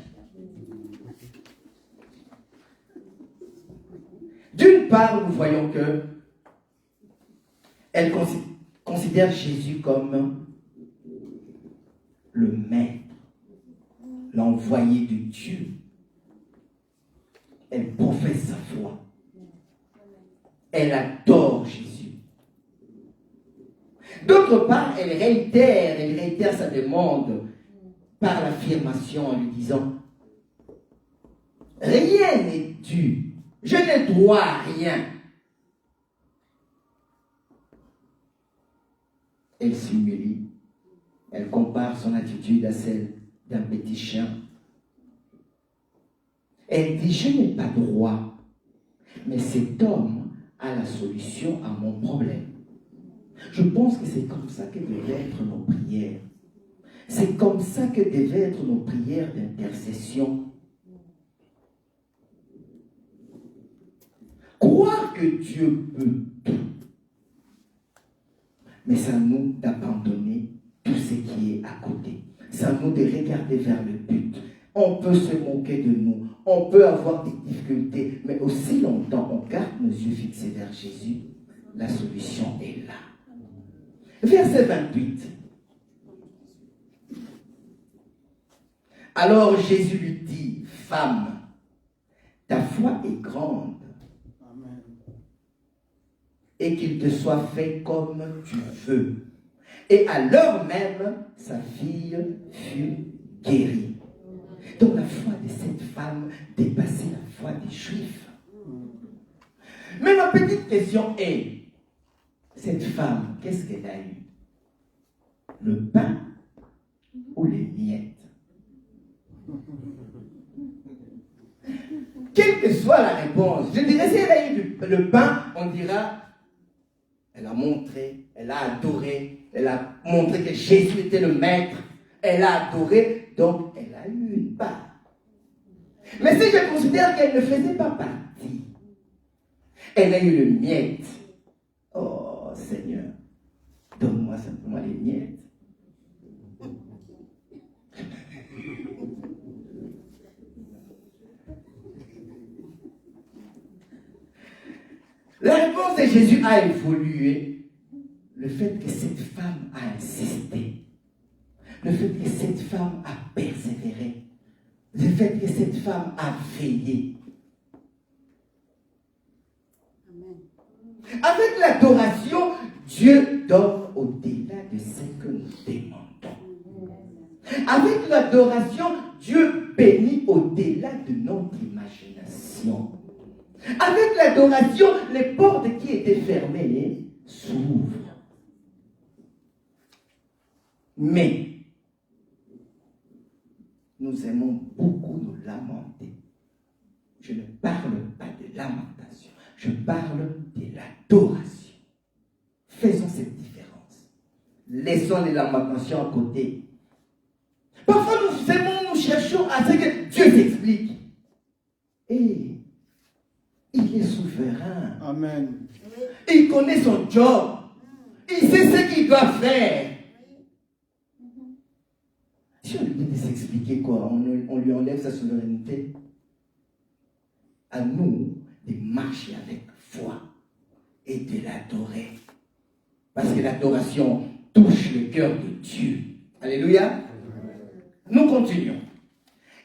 D'une part, nous voyons que elle considère Jésus comme le maître, l'envoyé de Dieu. Elle professe sa foi. Elle adore Jésus. D'autre part, elle réitère sa demande par l'affirmation en lui disant « Rien n'est dû, je ne dois rien. » Elle s'humilie. Elle compare son attitude à celle d'un petit chien. Elle dit, je n'ai pas droit, mais cet homme a la solution à mon problème. Je pense que c'est comme ça que devaient être nos prières. C'est comme ça que devaient être nos prières d'intercession. Croire que Dieu peut tout. Mais c'est à nous d'abandonner tout ce qui est à côté. C'est à nous de regarder vers le but. On peut se moquer de nous. on peut avoir des difficultés, mais aussi longtemps on garde nos yeux fixés vers Jésus, la solution est là. Verset 28. Alors Jésus lui dit, femme, ta foi est grande. Amen. Et qu'il te soit fait comme tu veux. Et à l'heure même, sa fille fut guérie. Donc la foi de cette femme dépassait la foi des Juifs. Mais ma petite question est, cette femme, qu'est-ce qu'elle a eu? Le pain ou les miettes? Quelle que soit la réponse, je dirais si elle a eu le pain, on dira, elle a montré, elle a adoré, elle a montré que Jésus était le maître, elle a adoré, donc elle a eu une part. Mais si je considère qu'elle ne faisait pas partie, elle a eu le miette. Oh Seigneur, donne-moi simplement les miettes. La réponse de Jésus a évolué. Le fait que cette femme a insisté, le fait que cette femme a persévéré, le fait que cette femme a veillé. Avec l'adoration, Dieu donne au-delà de ce que nous demandons. Avec l'adoration, Dieu bénit au-delà de notre imagination. Avec l'adoration, les portes qui étaient fermées s'ouvrent. Mais, nous aimons beaucoup nous lamenter. Je ne parle pas de lamentation, je parle de l'adoration. Faisons cette différence. Laissons les lamentations à côté. Parfois nous aimons, nous cherchons à ce que Dieu s'explique. Et il est souverain. Amen. Il connaît son job. Il sait ce qu'il doit faire. Si on lui dit de s'expliquer quoi, on lui enlève sa souveraineté. À nous de marcher avec foi et de l'adorer. Parce que l'adoration touche le cœur de Dieu. Alléluia. Nous continuons.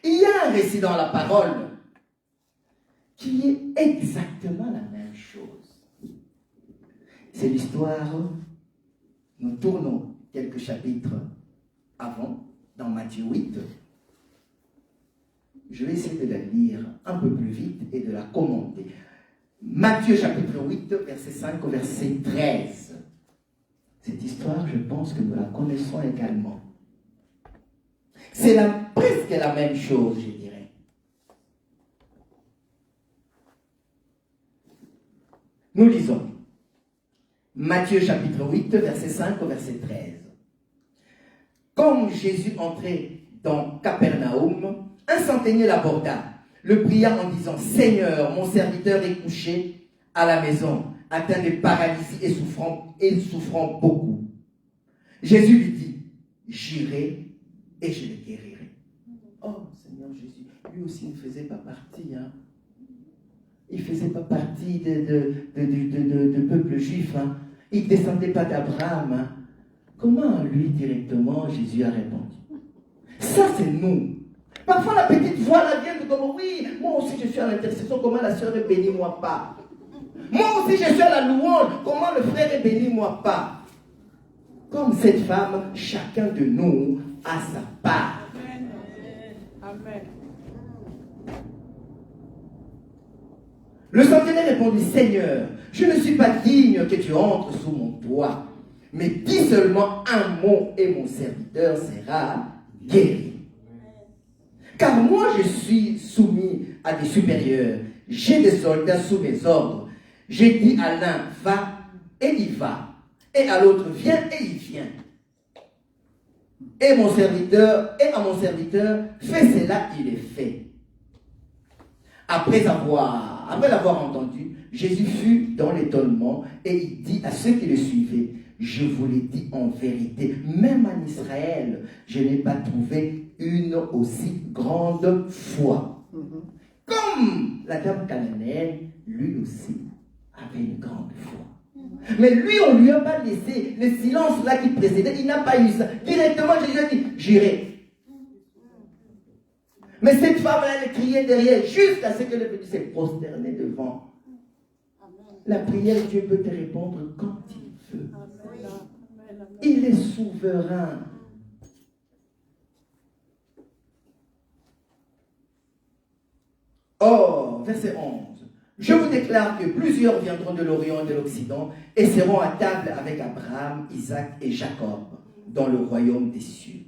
Il y a un récit dans la parole qui est exactement la même chose. C'est l'histoire, nous tournons quelques chapitres avant, dans Matthieu 8. Je vais essayer de la lire un peu plus vite et de la commenter. Matthieu chapitre 8, verset 5 au verset 13. Cette histoire, je pense que nous la connaissons également. C'est presque la même chose, je dirais. Nous lisons. Matthieu chapitre 8, verset 5 au verset 13. Comme Jésus entrait dans Capernaum, un centenier l'aborda, le pria en disant, « Seigneur, mon serviteur est couché à la maison, atteint de paralysie et souffrant beaucoup. » Jésus lui dit, « J'irai et je le guérirai. » Oh, Seigneur Jésus, lui aussi ne faisait pas partie, hein. Il ne faisait pas partie de peuple juif, hein. Il ne descendait pas d'Abraham, hein. Comment lui directement Jésus a répondu? Ça c'est nous. Parfois la petite voix là vient de dire, oui, moi aussi je suis à l'intercession, comment la sœur est bénie, moi pas. Moi aussi je suis à la louange, comment le frère est béni, moi pas. Comme cette femme, chacun de nous a sa part. Amen. Amen. Le centenaire répondit, Seigneur, je ne suis pas digne que tu entres sous mon toit, mais dis seulement un mot et mon serviteur sera guéri. Car moi je suis soumis à des supérieurs, j'ai des soldats sous mes ordres. J'ai dit à l'un, va, et il va, et à l'autre, viens, et il vient. Et à mon serviteur, fais cela, il est fait. Après l'avoir entendu, Jésus fut dans l'étonnement et il dit à ceux qui le suivaient, je vous l'ai dit en vérité, même en Israël, je n'ai pas trouvé une aussi grande foi. comme la dame cananéenne, lui aussi avait une grande foi. Mais lui, on ne lui a pas laissé le silence là qui précédait. Il n'a pas eu ça. Directement, Jésus a dit, j'irai. Mais cette femme-là, elle criait derrière jusqu'à ce qu'elle puisse se prosterner devant. La prière, Dieu peut te répondre quand il veut. Il est souverain. Or, verset 11. Je vous déclare que plusieurs viendront de l'Orient et de l'Occident et seront à table avec Abraham, Isaac et Jacob dans le royaume des cieux.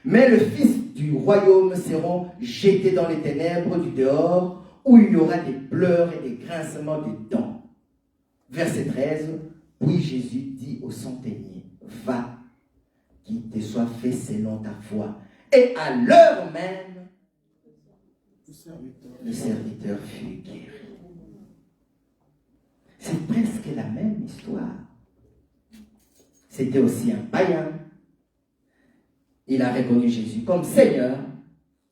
Mais le fils du royaume seront jetés dans les ténèbres du dehors, où il y aura des pleurs et des grincements de dents. Verset 13. Puis Jésus dit au centenier, va, qu'il te soit fait selon ta foi. Et à l'heure même, le serviteur fut guéri. C'est presque la même histoire. C'était aussi un païen. Il a reconnu Jésus comme Seigneur.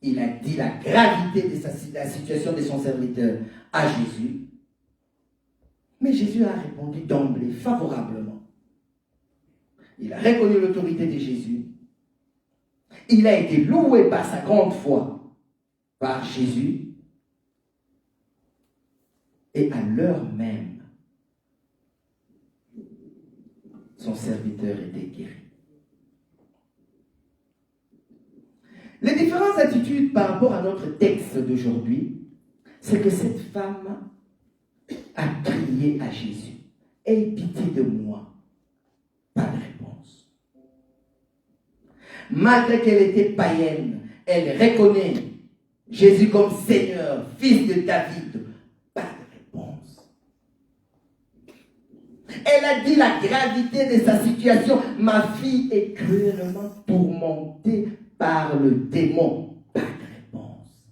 Il a dit la gravité de la situation de son serviteur à Jésus. Mais Jésus a répondu d'emblée, favorablement. Il a reconnu l'autorité de Jésus. Il a été loué par sa grande foi, par Jésus. Et à l'heure même, son serviteur était guéri. Les différentes attitudes par rapport à notre texte d'aujourd'hui, c'est que cette femme a crié à Jésus, « Aie pitié de moi ». Pas de réponse. Malgré qu'elle était païenne, elle reconnaît Jésus comme Seigneur, fils de David. Pas de réponse. Elle a dit la gravité de sa situation. « Ma fille est cruellement tourmentée par le démon. » Pas de réponse.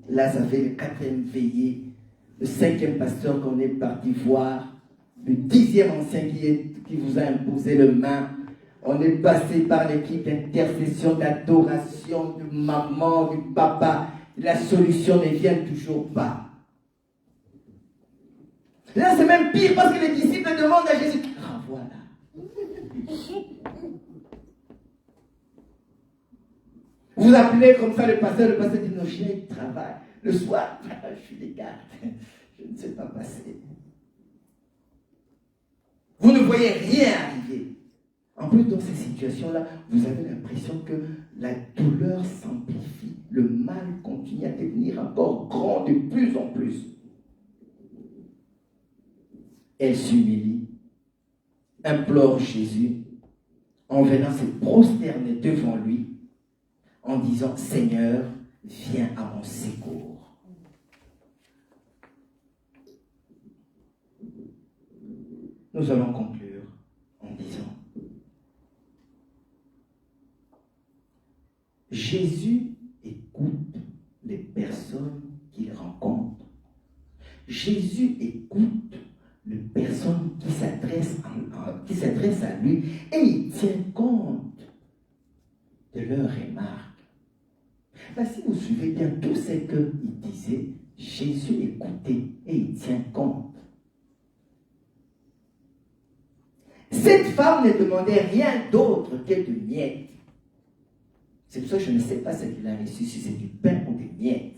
Là, ça fait le 4e veillée, le 5e pasteur qu'on est parti voir, le 10e ancien qui vous a imposé le main. On est passé par l'équipe d'intercession, d'adoration, de maman, du papa. La solution ne vient toujours pas. Là, c'est même pire parce que les disciples demandent à Jésus, « Ah, voilà. » Vous appelez comme ça le pasteur dit, « Non, j'ai travail. Le soir, je suis des gardes. Je ne sais pas passer. » Vous ne voyez rien arriver. En plus, dans ces situations-là, vous avez l'impression que la douleur s'amplifie. Le mal continue à devenir encore grand de plus en plus. Elle s'humilie, implore Jésus, en venant se prosterner devant lui, en disant, « Seigneur, viens à mon secours. » Nous allons conclure en disant, Jésus écoute les personnes qu'il rencontre. Jésus écoute les personnes qui s'adressent à lui et il tient compte de leurs remarques. Là, si vous suivez bien tout ce qu'il disait, Jésus écoutait et il tient compte. Cette femme ne demandait rien d'autre que de miettes. C'est pour ça que je ne sais pas ce qu'il a reçu, si c'est du pain ou des miettes.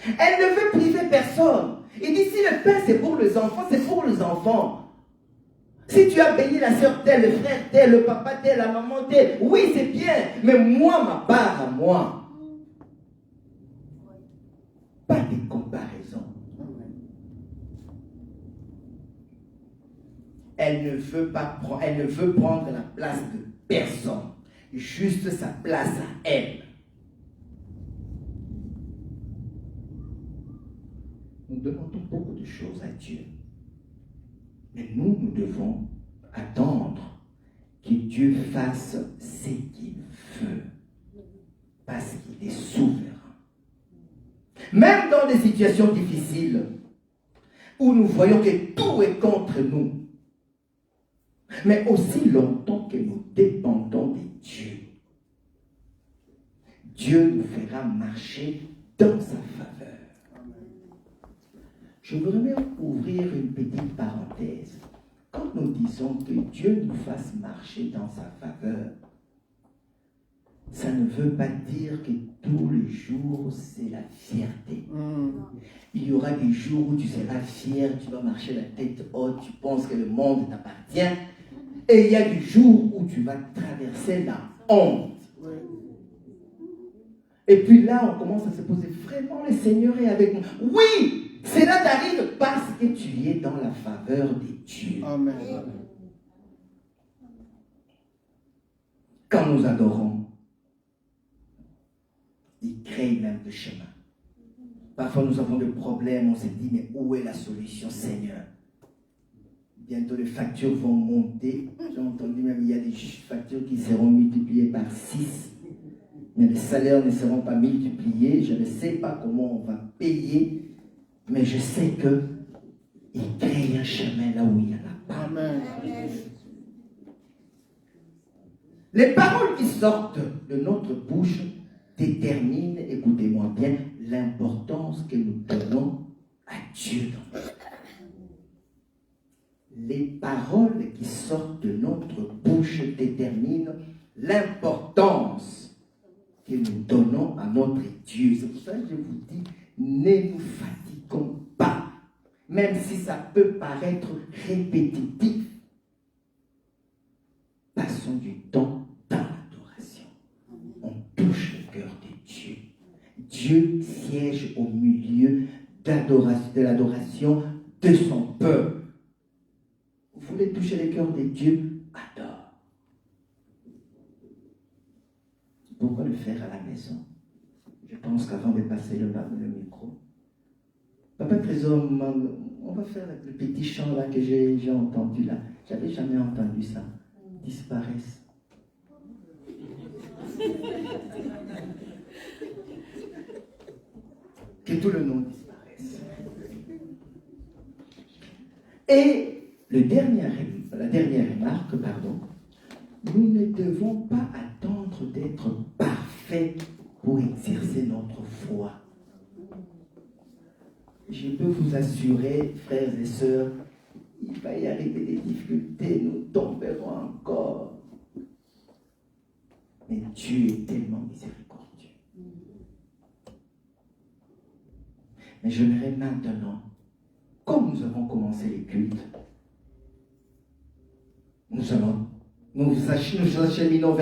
Elle ne veut priver personne. Il dit, si le pain c'est pour les enfants, c'est pour les enfants. Si tu as béni la sœur telle, le frère tel, le papa tel, la maman telle, oui c'est bien, mais moi, ma part à moi. Pas de comparaison. Elle ne veut prendre la place de personne, juste sa place à elle. Nous demandons beaucoup de choses à Dieu. Mais nous devons attendre que Dieu fasse ce qu'il veut. Parce qu'il est souverain. Même dans des situations difficiles, où nous voyons que tout est contre nous, mais aussi longtemps que nous dépendons de Dieu. Dieu nous fera marcher dans sa faveur. Je voudrais même ouvrir une petite parenthèse. Quand nous disons que Dieu nous fasse marcher dans sa faveur, ça ne veut pas dire que tous les jours c'est la fierté. Il y aura des jours où tu seras fier, tu vas marcher la tête haute, tu penses que le monde t'appartient. Et il y a des jours où tu vas traverser la honte. Et puis là, on commence à se poser, vraiment, le Seigneur est avec nous. Oui, cela t'arrive parce que tu es dans la faveur de Dieu. Amen. Quand nous adorons, il crée même le chemin. Parfois, nous avons des problèmes, on se dit, mais où est la solution, Seigneur? Bientôt, les factures vont monter. J'ai entendu même, il y a des factures qui seront multipliées par 6. Mais les salaires ne seront pas multipliés. Je ne sais pas comment on va payer, mais je sais qu'il crée un chemin là où il n'y en a pas. Amen. Les paroles qui sortent de notre bouche déterminent, écoutez-moi bien, l'importance que nous donnons à Dieu dans notre vie. Les paroles qui sortent de notre bouche déterminent l'importance que nous donnons à notre Dieu. C'est pour ça que je vous dis, ne nous fatiguons pas. Même si ça peut paraître répétitif, passons du temps dans l'adoration. On touche le cœur de Dieu. Dieu siège au milieu de l'adoration de son peuple. Vous voulez toucher le cœur de Dieu? Adore. Pourquoi le faire à la maison? Je pense qu'avant de passer le micro, Papa Trésor, on va faire le petit chant là que j'ai entendu là. J'avais jamais entendu ça. Disparaissent. Que tout le nom disparaisse. Et la dernière remarque, nous ne devons pas attendre d'être parfaits pour exercer notre foi. Je peux vous assurer, frères et sœurs, il va y arriver des difficultés, nous tomberons encore. Mais Dieu est tellement miséricordieux. Mais j'aimerais maintenant, comme nous avons commencé les cultes, nous acheminons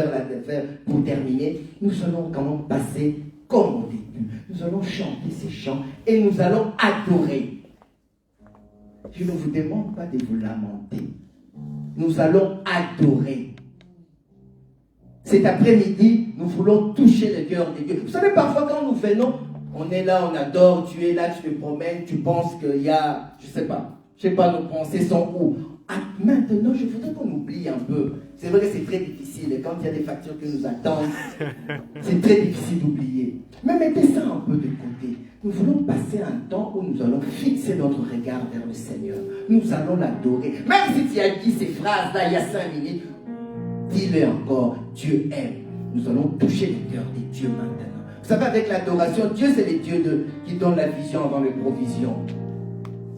pour terminer, nous allons quand même passer comme au début. Nous allons chanter ces chants et nous allons adorer. Je ne vous demande pas de vous lamenter. Nous allons adorer. Cet après-midi, nous voulons toucher le cœur de Dieu. Vous savez, parfois quand nous venons, on est là, on adore, tu es là, tu te promènes, tu penses qu'il y a, je sais pas, nos pensées sont où? Maintenant, je voudrais qu'on oublie un peu. C'est vrai que c'est très difficile. Et quand il y a des factures qui nous attendent, c'est très difficile d'oublier. Mais mettez ça un peu de côté. Nous voulons passer un temps où nous allons fixer notre regard vers le Seigneur. Nous allons l'adorer. Même si tu as dit ces phrases-là il y a 5 minutes, dis-le encore. Dieu aime. Nous allons toucher le cœur de Dieu maintenant. Vous savez, avec l'adoration, Dieu, c'est le Dieu qui donne la vision avant les provisions.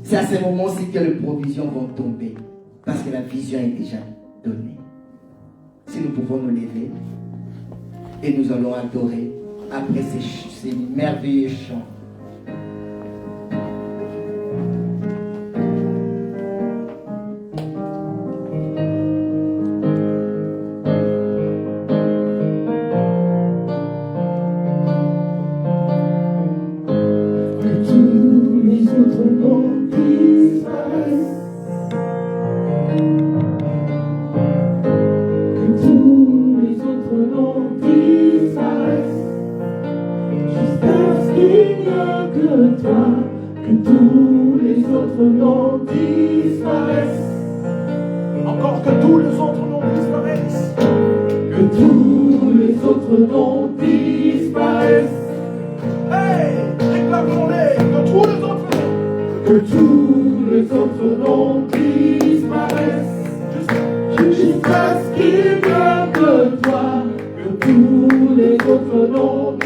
C'est à ce moment-ci que les provisions vont tomber. Parce que la vision est déjà donnée. Si nous pouvons nous lever et nous allons adorer après ces merveilleux chants. Jusqu'à ce qu'il vienne de toi, que tous les autres noms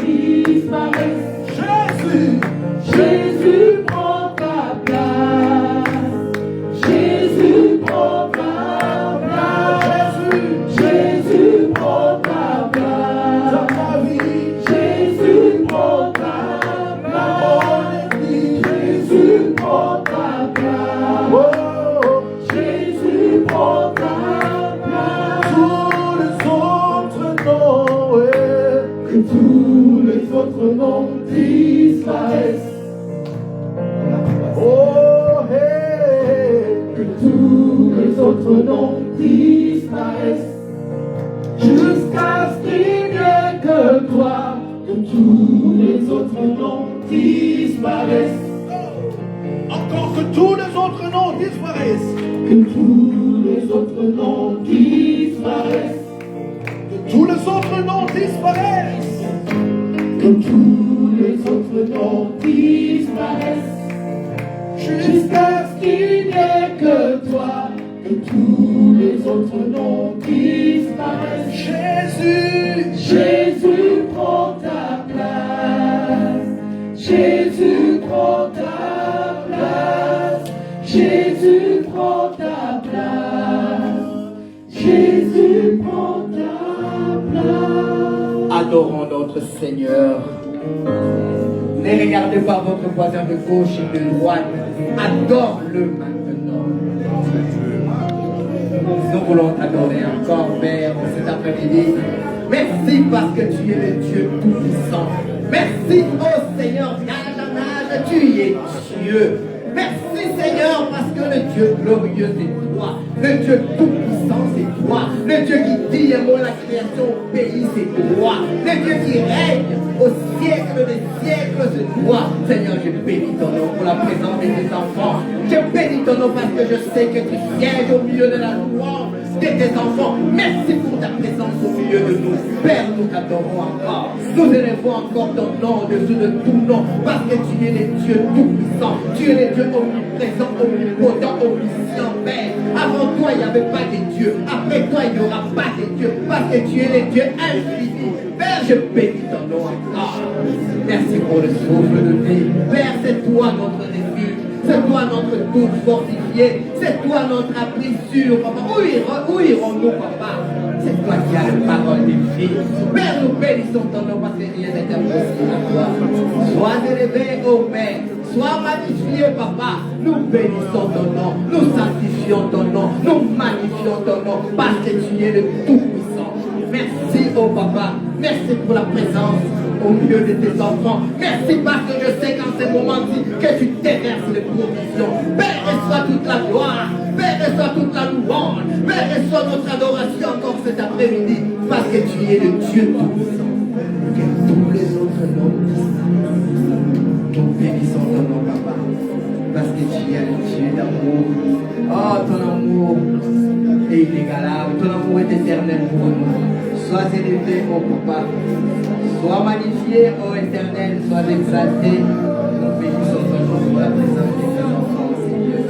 que tous les autres noms disparaissent. Oh, hey, que tous les autres noms disparaissent. Jusqu'à ce qu'il n'y ait que toi, que tous les autres noms disparaissent. Encore que tous les autres noms disparaissent. Que tous les autres noms disparaissent. Que tous les autres noms disparaissent. Que tous les autres noms disparaissent. Jusqu'à ce qu'il n'y ait que toi. Que tous les autres noms disparaissent. Jésus, Jésus prend ta place. Jésus prend ta place. Jésus prend ta place. Jésus prend ta place. Adorons notre Seigneur. Ne regardez pas votre voisin de gauche et de droite. Adore-le maintenant. Nous voulons t'adorer encore, Père, cet après-midi. Merci parce que tu es le Dieu tout-puissant. Merci, oh Seigneur, d'âge en âge, tu es Dieu. Merci, Seigneur, parce que le Dieu glorieux, c'est toi. Le Dieu tout-puissant, c'est toi. Le Dieu qui dit un mot, la création au pays, c'est toi. Le Dieu qui règne au siècle des siècles, c'est toi. Seigneur, je bénis ton nom pour la présence de tes enfants. Je bénis ton nom parce que je sais que tu sièges au milieu de la louange de tes enfants. Merci pour ta présence au milieu de nous. Père, nous t'adorons encore. Nous élevons encore ton nom au-dessus de tout nom parce que tu es le Dieu tout-puissant. Tu es le Dieu omniprésent, omnipotent, omniscient, Père. Avant toi, il n'y avait pas de Dieu. Après toi, il n'y aura pas de Dieu parce que tu es le Dieu infini. Père, je bénis ton nom encore. Merci pour le souffle de vie. Père, c'est toi notre refuge. C'est toi notre doute fortifié. C'est toi notre abri sûr, papa. Où irons-nous, papa? C'est toi qui as la parole de vie. Père, nous bénissons ton nom parce que rien n'est impossible à toi. Sois élevé, ô Père. Sois magnifié, papa. Nous bénissons ton nom. Nous sanctifions ton nom. Nous magnifions ton nom parce que tu es le Tout-Puissant. Merci, oh papa. Merci pour la présence au milieu de tes enfants. Merci parce que je sais qu'en ces moments-ci que tu déverses les provisions. Père, reçois toute la gloire. Père, reçois toute la louange. Père, reçois notre adoration encore cet après-midi parce que tu es le Dieu tout-puissant. Que tous les autres noms nous bénissons ton nom, papa. Parce que tu es le Dieu d'amour. Oh, ton amour est inégalable. Ton amour est éternel pour nous. Sois élevé, oh papa. Sois magnifié, ô éternel, sois exalté. Nous bénissons ton nom pour la présence de tes enfants, Seigneur.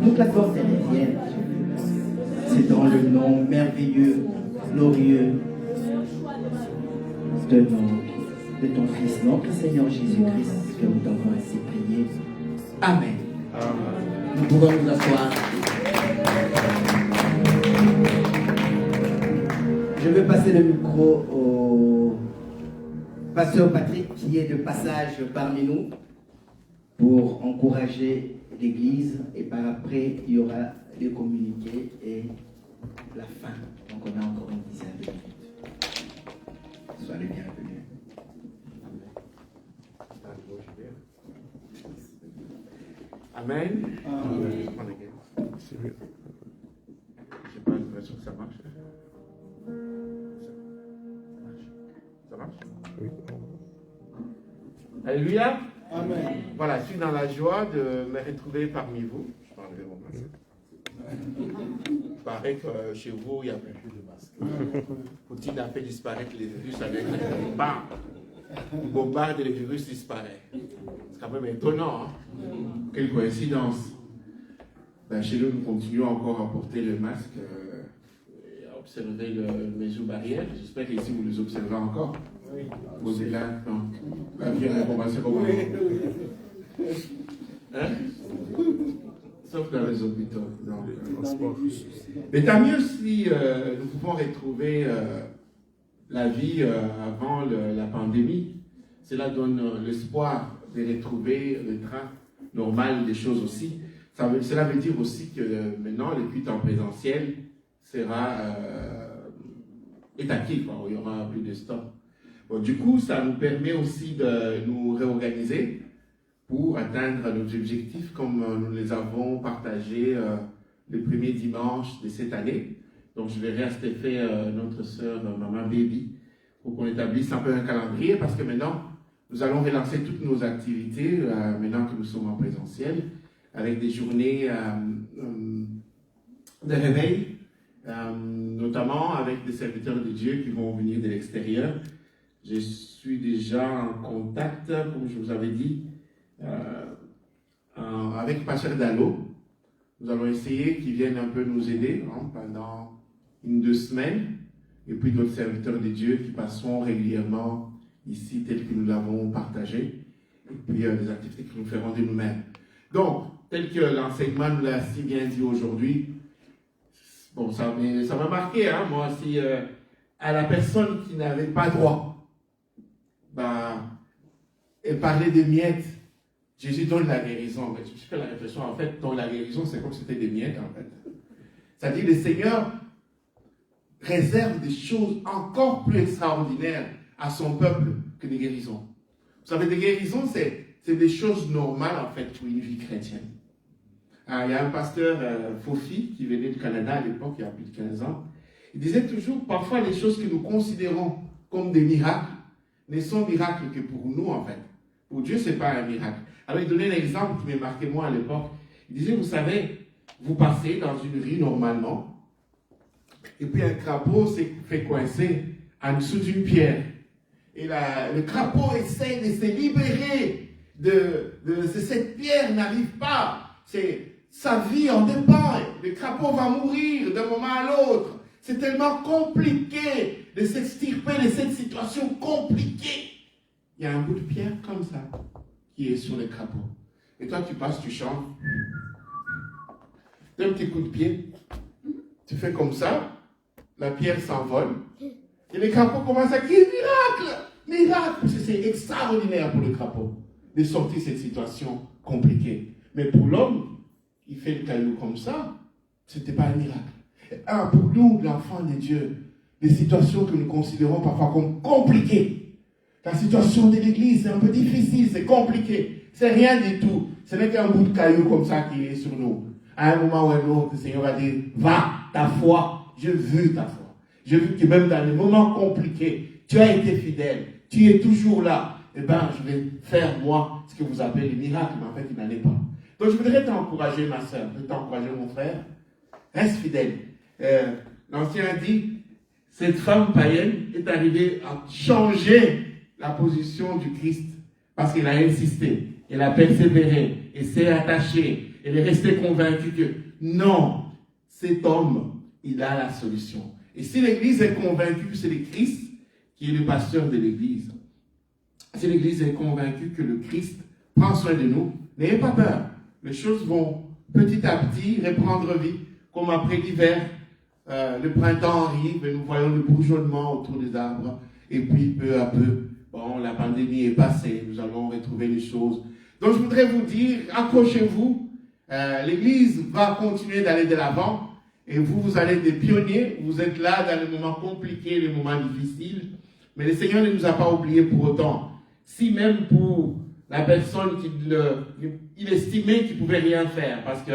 Toute la gloire ténébrienne, c'est dans le nom merveilleux, glorieux de ton Fils, notre Seigneur Jésus-Christ, que nous t'avons ainsi prié. Amen. Nous pouvons nous asseoir. Je vais passer le micro au pasteur Patrick qui est de passage parmi nous pour encourager l'église, et par après il y aura les communiqués et la fin. Donc on a encore une dizaine de minutes. Soyez les bienvenus. Amen. Amen. J'ai pas l'impression que ça marche. Ça marche? Oui. Alléluia. Amen. Voilà, je suis dans la joie de me retrouver parmi vous. Je vais enlever mon masque. Il paraît que chez vous, il n'y a plus de masque. Poutine a fait disparaître les virus avec bam. Il bombarde et les virus disparaissent. C'est quand même étonnant. Hein? Quelle coïncidence. Ben, chez nous, nous continuons encore à porter le masque et à observer les mesures barrières. J'espère qu'ici, vous les observez encore. Oui. Vous êtes là, non. On va se revoir. Hein? Sauf dans les hôpitaux. Mais tant mieux si nous pouvons retrouver la vie avant la pandémie. Cela donne l'espoir de retrouver le train normal des choses aussi. Cela veut dire aussi que maintenant, le culte en présentiel sera étatique, quoi. Il y aura plus de stock. Bon, du coup, ça nous permet aussi de nous réorganiser pour atteindre nos objectifs comme nous les avons partagés le premier dimanche de cette année. Donc, je verrai à cet effet notre sœur Maman Baby pour qu'on établisse un peu un calendrier parce que maintenant, nous allons relancer toutes nos activités maintenant que nous sommes en présentiel avec des journées de réveil, notamment avec des serviteurs de Dieu qui vont venir de l'extérieur. Je suis déjà en contact, comme je vous avais dit, avec Pasteur Dallot. Nous allons essayer qu'ils viennent un peu nous aider pendant 1-2 semaines. Et puis d'autres serviteurs de Dieu qui passeront régulièrement ici, tels que nous l'avons partagé. Et puis des activités que nous ferons de nous-mêmes. Donc, tel que l'enseignement nous l'a si bien dit aujourd'hui, bon, ça m'a marqué, moi aussi, à la personne qui n'avait pas droit. Elle parlait de miettes. Jésus donne la guérison. Mais je me suis fait la réflexion, en fait, dans la guérison, c'est comme si c'était des miettes, en fait. C'est-à-dire, le Seigneur réserve des choses encore plus extraordinaires à son peuple que des guérisons. Vous savez, des guérisons, c'est des choses normales, en fait, pour une vie chrétienne. Il y a un pasteur, Fofi, qui venait du Canada à l'époque, il y a plus de 15 ans. Il disait toujours, parfois, les choses que nous considérons comme des miracles ne sont miracles que pour nous, en fait. Pour Dieu, ce n'est pas un miracle. Alors, il donnait un exemple qui m'a marqué moi à l'époque. Il disait, vous savez, vous passez dans une rue normalement, et puis un crapaud s'est fait coincer en dessous d'une pierre. Et le crapaud essaie de se libérer de cette pierre, n'arrive pas. Sa vie en dépend. Le crapaud va mourir d'un moment à l'autre. C'est tellement compliqué de s'extirper de cette situation compliquée. Il y a un bout de pierre comme ça qui est sur le crapaud. Et toi, tu passes, tu chantes. Un petit coup de pied. Tu fais comme ça. La pierre s'envole. Et le crapaud commence à crier miracle! Miracle! C'est extraordinaire pour le crapaud de sortir de cette situation compliquée. Mais pour l'homme, il fait le caillou comme ça. Ce n'était pas un miracle. Pour nous, l'enfant de Dieu, les situations que nous considérons parfois comme compliquées. La situation de l'église, c'est un peu difficile, c'est compliqué. C'est rien du tout. Ce n'est qu'un bout de caillou comme ça qui est sur nous. À un moment ou à un autre, le Seigneur va dire, va, ta foi, je veux ta foi. Je veux que même dans les moments compliqués, tu as été fidèle, tu es toujours là. Eh bien, je vais faire, moi, ce que vous appelez les miracles, mais en fait, il n'en est pas. Donc, je voudrais t'encourager, ma soeur, je voudrais t'encourager, mon frère. Reste fidèle. L'Ancien dit, cette femme païenne est arrivée à changer la position du Christ parce qu'elle a insisté, elle a persévéré, elle s'est attachée, elle est restée convaincue que non, cet homme, il a la solution. Et si l'Église est convaincue que c'est le Christ qui est le pasteur de l'Église, si l'Église est convaincue que le Christ prend soin de nous, n'ayez pas peur. Les choses vont petit à petit reprendre vie, comme après l'hiver, le printemps arrive et nous voyons le bourgeonnement autour des arbres. Et puis, peu à peu, bon, la pandémie est passée, nous allons retrouver les choses. Donc, je voudrais vous dire, accrochez-vous. L'Église va continuer d'aller de l'avant. Et vous allez être des pionniers. Vous êtes là dans les moments compliqués, les moments difficiles. Mais le Seigneur ne nous a pas oubliés pour autant. Si même pour la personne il estimait qu'il ne pouvait rien faire, parce que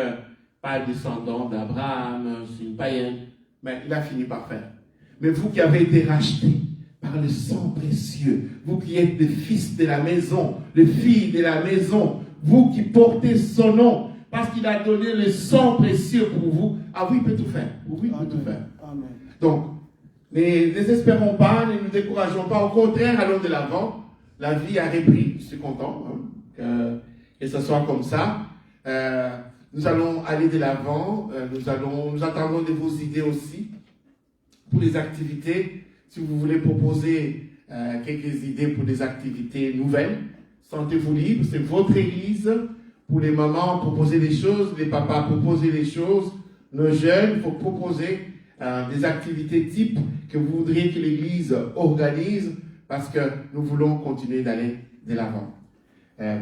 pas descendant d'Abraham, c'est une païenne, mais il a fini par faire. Mais vous qui avez été rachetés par le sang précieux, vous qui êtes des fils de la maison, les filles de la maison, vous qui portez son nom, parce qu'il a donné le sang précieux pour vous, ah oui, il peut tout faire. Oui, il peut tout faire. Amen. Donc, ne désespérons pas, ne nous décourageons pas, au contraire, allons de l'avant. La vie a repris, je suis content que ce soit comme ça. nous allons aller de l'avant. Nous attendons de vos idées aussi pour les activités. Si vous voulez proposer quelques idées pour des activités nouvelles, sentez-vous libre. C'est votre église. Pour les mamans, proposer des choses. Les papas, proposer des choses. Nos jeunes, il faut proposer des activités types que vous voudriez que l'église organise parce que nous voulons continuer d'aller de l'avant.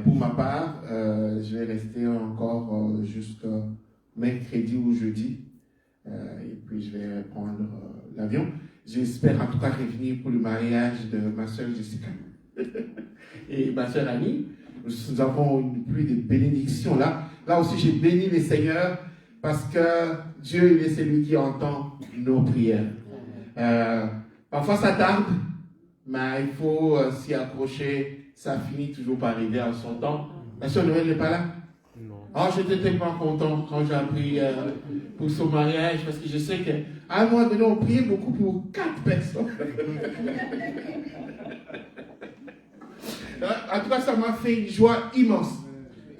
Pour ma part, je vais rester encore jusqu'à mercredi ou jeudi. Et puis je vais prendre l'avion. J'espère en tout cas revenir pour le mariage de ma soeur Jessica et ma soeur Annie. Nous avons une pluie de bénédictions là. Là aussi, j'ai béni les seigneurs parce que Dieu, il est celui qui entend nos prières. Parfois, ça tarde, mais il faut s'y accrocher. Ça finit toujours par arriver en son temps. La soeur Noël n'est pas là? Non. Oh, j'étais tellement content quand j'ai appris pour son mariage parce que je sais qu'à un moment donné, on priait beaucoup pour 4 personnes. En tout cas, ça m'a fait une joie immense.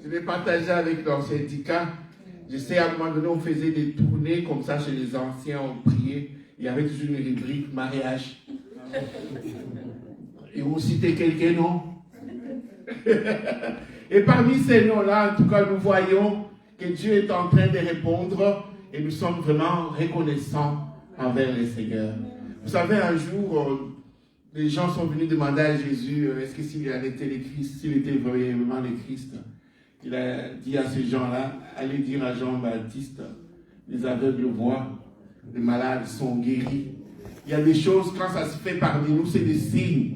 Je l'ai partagé avec leur syndicat. Je sais, à un moment donné, on faisait des tournées comme ça chez les anciens, on priait. Il y avait toujours une rubrique mariage. Et on citait quelques noms. Et parmi ces noms-là, en tout cas, nous voyons que Dieu est en train de répondre et nous sommes vraiment reconnaissants envers le Seigneur. Vous savez, un jour, les gens sont venus demander à Jésus est-ce que s'il était le Christ, s'il était vraiment le Christ. Il a dit à ces gens-là, allez dire à Jean-Baptiste, les aveugles voient, les malades sont guéris. Il y a des choses, quand ça se fait parmi nous, c'est des signes.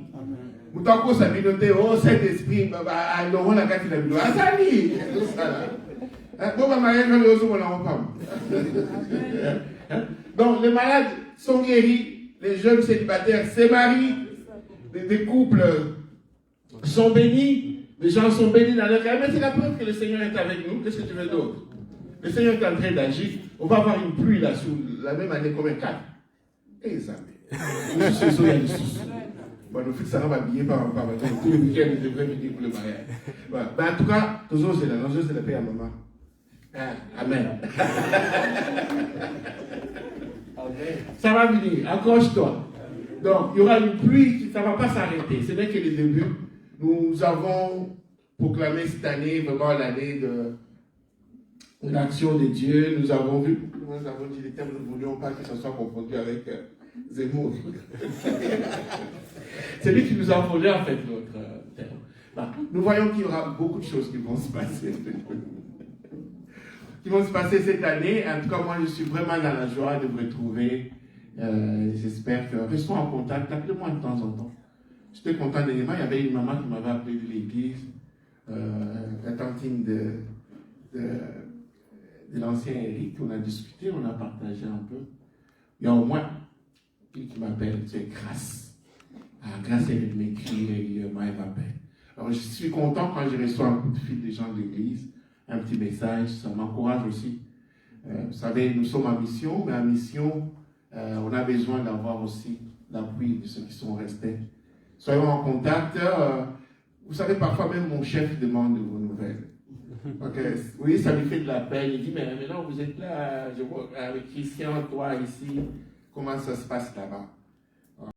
Moutako sa communauté, oh, cet esprit, Laurent la carte, il a vu, ah, ça dit, tout ça là. Bon, ma mariage, je vais aussi donc, les malades sont guéris, les jeunes célibataires se marient, des couples sont bénis, les gens sont bénis dans leur cas. Mais c'est la preuve que le Seigneur est avec nous. Qu'est-ce que tu veux d'autre? Le Seigneur est en train d'agir. On va avoir une pluie là, sous la même année comme un 4. Et ça, il y a des sous. Bon, nous fixons ça, on va habiller par tous les week-ends, nous devrions venir pour le mariage. Voilà. Ben, en tout cas, toujours c'est là. Non, c'est la paix à maman. Ah, amen. Ça va venir, accroche-toi. Donc, il y aura une pluie, ça ne va pas s'arrêter. Ce n'est que le début. Nous avons proclamé cette année vraiment l'année de l'action de Dieu. Nous avons vu, nous avons dit les termes, nous ne voulions pas que ce soit confondu avec Zemmour. C'est lui qui nous a volé en fait notre terme. Bah, nous voyons qu'il y aura beaucoup de choses qui vont se passer. Cette année. En tout cas, moi, je suis vraiment dans la joie de vous retrouver. J'espère que restons en contact. Appelez-moi de temps en temps. J'étais content d'éléments. Il y avait une maman qui m'avait appelé de l'église, la tantine de l'ancien Eric. On a discuté, on a partagé un peu. Il y a au moins qui m'appelle, c'est Grâce. Grâce, elle m'écrit régulièrement, elle m'appelle. Alors, je suis content quand je reçois un coup de fil des gens de l'église, un petit message, ça m'encourage aussi. Vous savez, nous sommes en mission, mais en mission, on a besoin d'avoir aussi l'appui de ceux qui sont restés. Soyons en contact. Vous savez, parfois même mon chef demande vos nouvelles. Okay. Oui, ça lui fait de la peine. Il dit, mais maintenant vous êtes là, je vois avec Christian, toi ici, comment ça se passe là-bas?